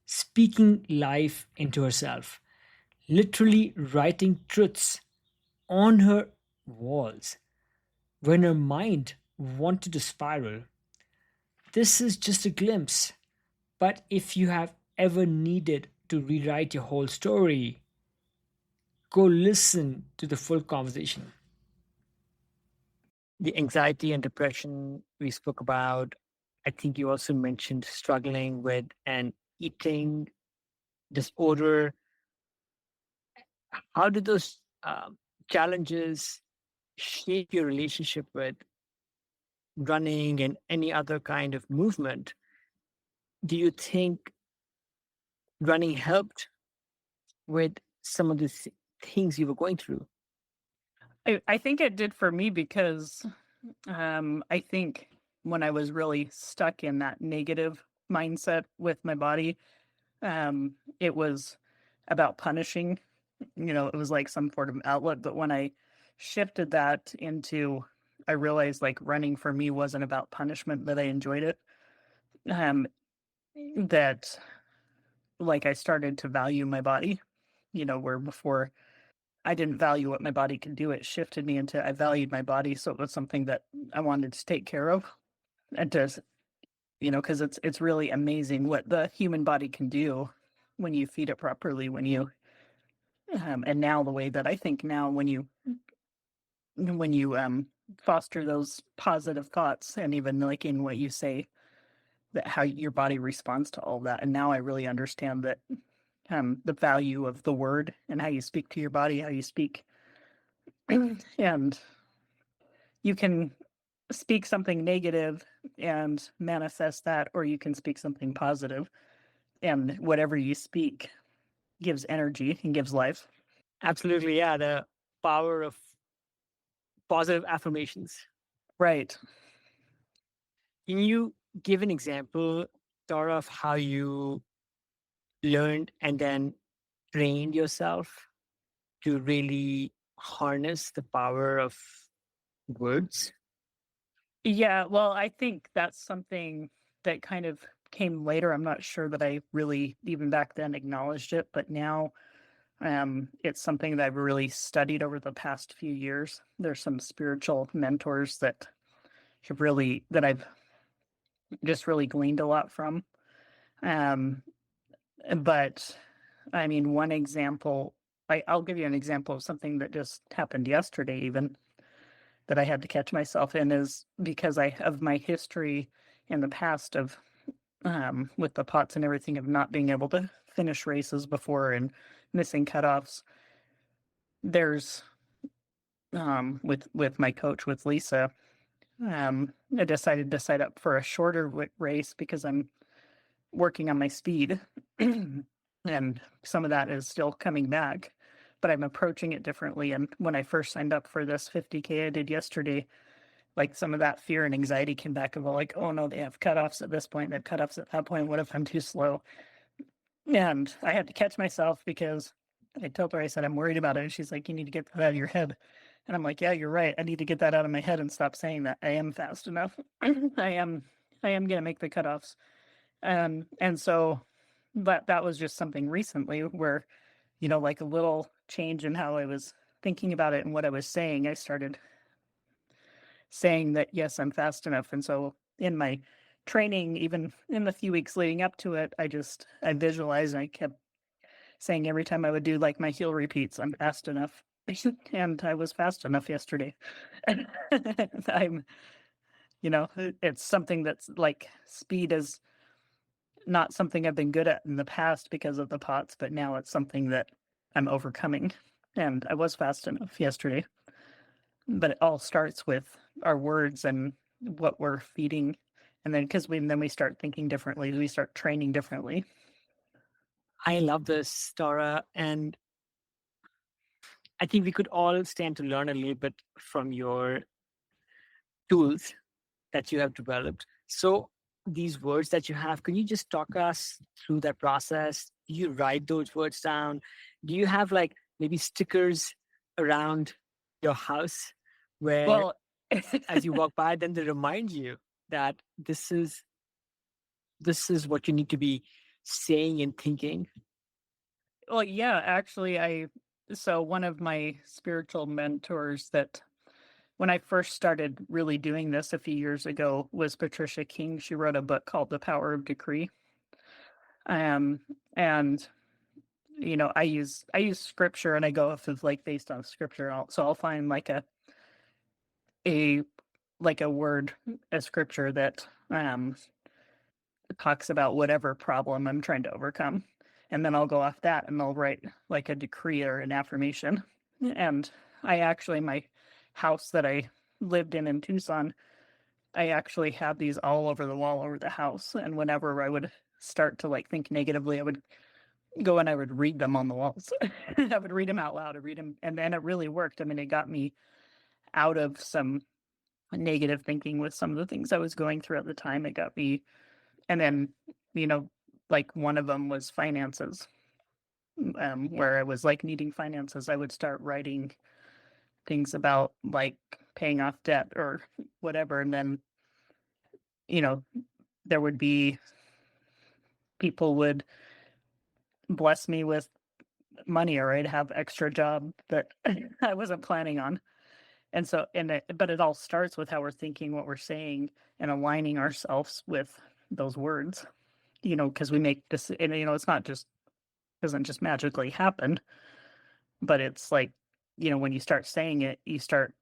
speaking life into herself, literally writing truths on her walls when her mind wanted to spiral. This is just a glimpse, but if you have ever needed to rewrite your whole story, go listen to the full conversation. The anxiety and depression we spoke about. I think you also mentioned struggling with an eating disorder. How did those challenges shape your relationship with running and any other kind of movement? Do you think running helped with some of the things you were going through? I think it did for me because I think when I was really stuck in that negative mindset with my body, it was about punishing. It was like some sort of outlet. But when I shifted that into, I realized like running for me wasn't about punishment, but I enjoyed it. That like I started to value my body, where before I didn't value what my body could do. It shifted me into I valued my body, so it was something that I wanted to take care of, and to because it's really amazing what the human body can do when you feed it properly. When you and now the way that I think now, when you foster those positive thoughts, and even like in what you say, that how your body responds to all that, and now I really understand that the value of the word and how you speak to your body, how you speak. And you can speak something negative and manifest that, or you can speak something positive, and whatever you speak gives energy and gives life. Absolutely, yeah. The power of positive affirmations. Right. Can you give an example, Dora, of how you learned and then trained yourself to really harness the power of words? Yeah, well, I think that's something that kind of came later. I'm not sure that I really even back then acknowledged it, but now it's something that I've really studied over the past few years. There's some spiritual mentors that I've just really gleaned a lot from. Um, but I mean, one example, I'll give you an example of something that just happened yesterday, even that I had to catch myself in, is because of my history in the past of with the pots and everything, of not being able to finish races before and missing cutoffs. There's with my coach, with Lisa, I decided to sign up for a shorter race because I'm working on my speed, and some of that is still coming back, but I'm approaching it differently. And when I first signed up for this 50K I did yesterday, like some of that fear and anxiety came back of like, oh no, they have cutoffs at this point, they have cutoffs at that point. What if I'm too slow? And I had to catch myself because I told her, I said, I'm worried about it. And she's like, you need to get that out of your head. And I'm like, yeah, you're right. I need to get that out of my head and stop saying that I am fast enough. I am going to make the cutoffs. And so, but that was just something recently where, like a little change in how I was thinking about it and what I was saying. I started saying that, yes, I'm fast enough. And so in my training, even in the few weeks leading up to it, I visualized, and I kept saying every time I would do like my heel repeats, I'm fast enough. And I was fast enough yesterday. I'm, it's something that's like, speed is not something I've been good at in the past because of the pots, but now it's something that I'm overcoming. And I was fast enough yesterday. But it all starts with our words and what we're feeding. And then because we start thinking differently, we start training differently. I love this, Dora, and I think we could all stand to learn a little bit from your tools that you have developed. So these words that you have, can you just talk us through that process? Do you write those words down? Do you have like maybe stickers around your house where Well, as you walk by, then they remind you that this is what you need to be saying and thinking? well, yeah, actually, so one of my spiritual mentors that when I first started really doing this a few years ago was Patricia King. She wrote a book called The Power of Decree. And I use scripture, and I go off of like based on scripture. So I'll find like a word, a scripture that talks about whatever problem I'm trying to overcome. And then I'll go off that and I'll write like a decree or an affirmation. And my house that I lived in Tucson, I actually had these all over the wall over the house. And whenever I would start to like think negatively, I would go and I would read them on the walls. I would read them out loud. I read them. And then it really worked. I mean, it got me out of some negative thinking with some of the things I was going through at the time. It got me, and then, like one of them was finances, where I was like needing finances. I would start writing things about like paying off debt or whatever. And then, there would be people would bless me with money, or I'd have extra job that I wasn't planning on. And so, but it all starts with how we're thinking, what we're saying, and aligning ourselves with those words, because we make this, and, it's not just, doesn't just magically happen, but it's like, when you start saying it, you start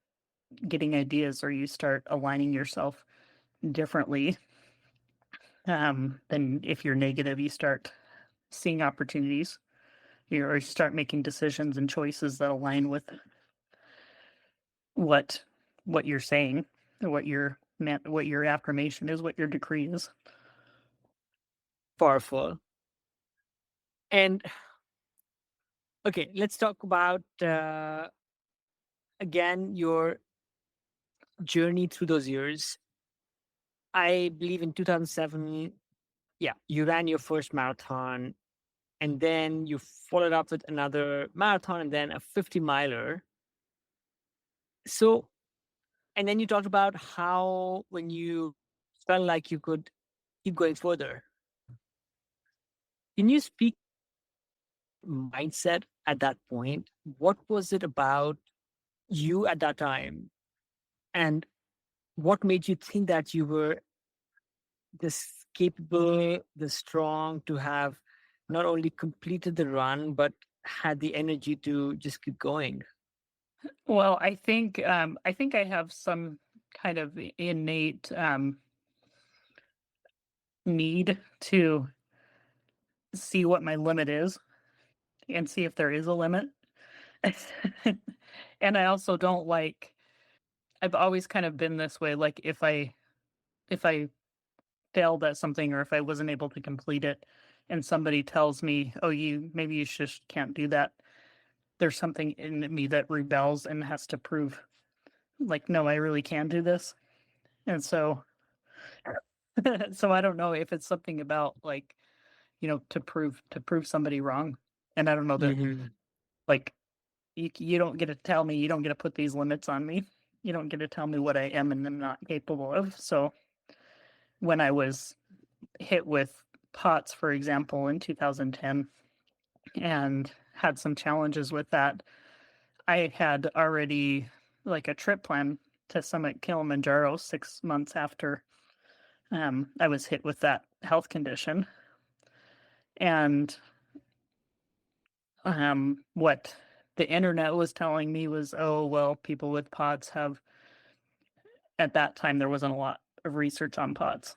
getting ideas, or you start aligning yourself differently. Then if you're negative, you start seeing opportunities, or you start making decisions and choices that align with what you're saying, or what your affirmation is, what your decree is. Powerful. And Okay, let's talk about again your journey through those years. I believe in 2007, yeah, you ran your first marathon, and then you followed up with another marathon and then a 50 miler. So, and then you talked about how when you felt like you could keep going further. Can you speak mindset at that point? What was it about you at that time? And what made you think that you were this capable, this strong to have not only completed the run, but had the energy to just keep going? Well, I think I have some kind of innate need to see what my limit is and see if there is a limit. And I also don't like, I've always kind of been this way. Like if I failed at something or if I wasn't able to complete it and somebody tells me, oh, maybe you just can't do that, there's something in me that rebels and has to prove, like, no, I really can do this. And so so I don't know if it's something about, like, to prove somebody wrong. And I don't know that, like, you don't get to tell me, you don't get to put these limits on me. You don't get to tell me what I am and am not capable of. So when I was hit with POTS, for example, in 2010, and had some challenges with that, I had already, like, a trip plan to summit Kilimanjaro 6 months after I was hit with that health condition. And what the internet was telling me was, oh, well, people with POTS have, at that time, there wasn't a lot of research on POTS.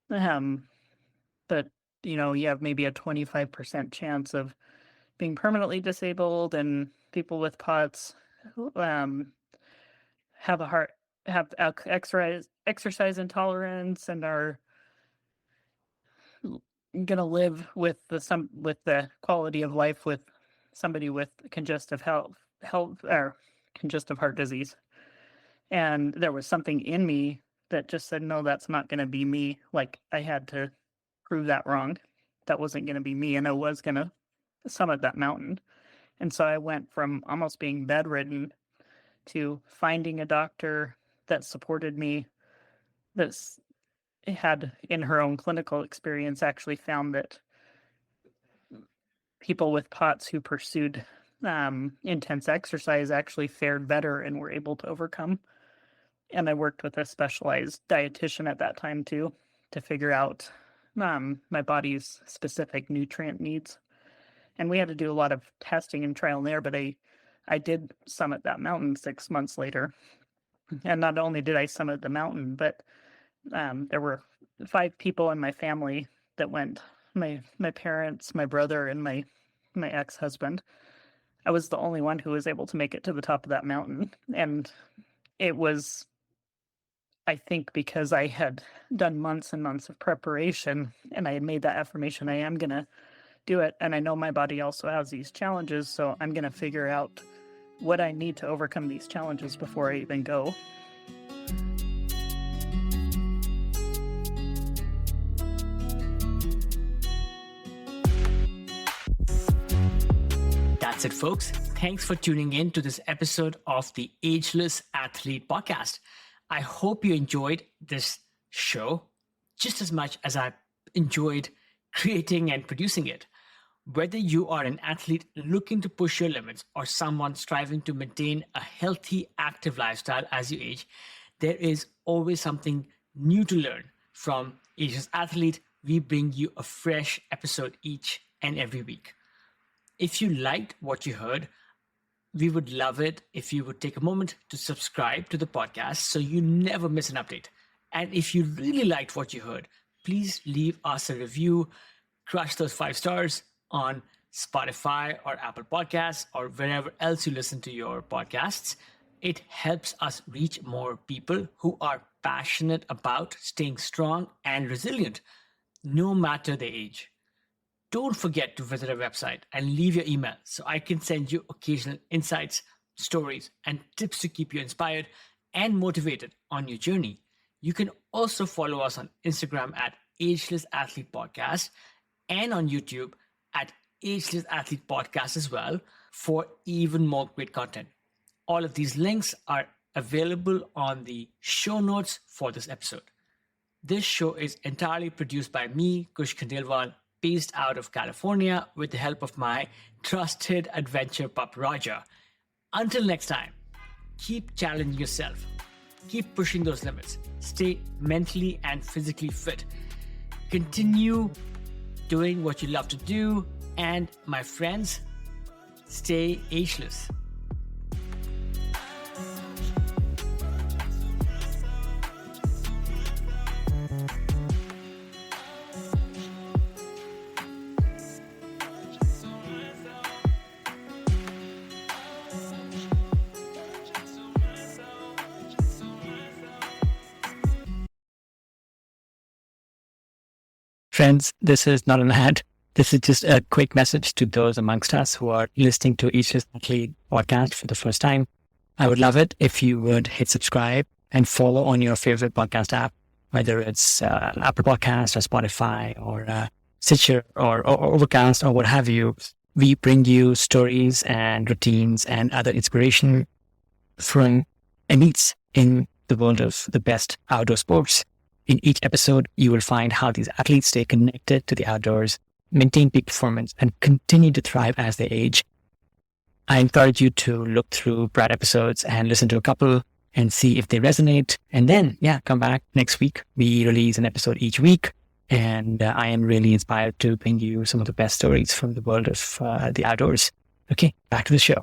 But, you have maybe a 25% chance of being permanently disabled, and people with POTS have exercise intolerance and are gonna live with the quality of life with somebody with congestive health or congestive heart disease. And there was something in me that just said, no, that's not going to be me. Like, I had to prove that wrong. That wasn't going to be me, and I was going to summit that mountain. And so I went from almost being bedridden to finding a doctor that supported me, that's had, in her own clinical experience, actually found that people with POTS who pursued intense exercise actually fared better and were able to overcome. And I worked with a specialized dietitian at that time too, to figure out my body's specific nutrient needs. And we had to do a lot of testing and trial and error, but I did summit that mountain 6 months later. And not only did I summit the mountain, but there were 5 people in my family that went. My parents, my brother, and my ex-husband. I was the only one who was able to make it to the top of that mountain. And it was, I think, because I had done months and months of preparation and I had made that affirmation, I am going to do it. And I know my body also has these challenges, so I'm going to figure out what I need to overcome these challenges before I even go. That's it, folks. Thanks for tuning in to this episode of the Ageless Athlete podcast. I hope you enjoyed this show just as much as I enjoyed creating and producing it. Whether you are an athlete looking to push your limits or someone striving to maintain a healthy, active lifestyle as you age, there is always something new to learn. From Ageless Athlete, we bring you a fresh episode each and every week. If you liked what you heard, we would love it if you would take a moment to subscribe to the podcast so you never miss an update. And if you really liked what you heard, please leave us a review, crush those 5 stars on Spotify or Apple Podcasts or wherever else you listen to your podcasts. It helps us reach more people who are passionate about staying strong and resilient, no matter their age. don't forget to visit our website and leave your email so I can send you occasional insights, stories, and tips to keep you inspired and motivated on your journey. You can also follow us on Instagram at Ageless Athlete Podcast and on YouTube at Ageless Athlete Podcast as well for even more great content. All of these links are available on the show notes for this episode. This show is entirely produced by me, Kush Khandelwal, based out of California with the help of my trusted adventure pup Roger. Until next time, keep challenging yourself. Keep pushing those limits. Stay mentally and physically fit. Continue doing what you love to do. And my friends, stay ageless. Friends, this is not an ad. This is just a quick message to those amongst us who are listening to Ageless Athlete podcast for the first time. I would love it if you would hit subscribe and follow on your favorite podcast app, whether it's Apple Podcast or Spotify or Stitcher or Overcast or what have you. We bring you stories and routines and other inspiration from elites in the world of the best outdoor sports. In each episode, you will find how these athletes stay connected to the outdoors, maintain peak performance, and continue to thrive as they age. I encourage you to look through Brad episodes and listen to a couple and see if they resonate. And then, come back next week. We release an episode each week. And I am really inspired to bring you some of the best stories from the world of the outdoors. Okay, back to the show.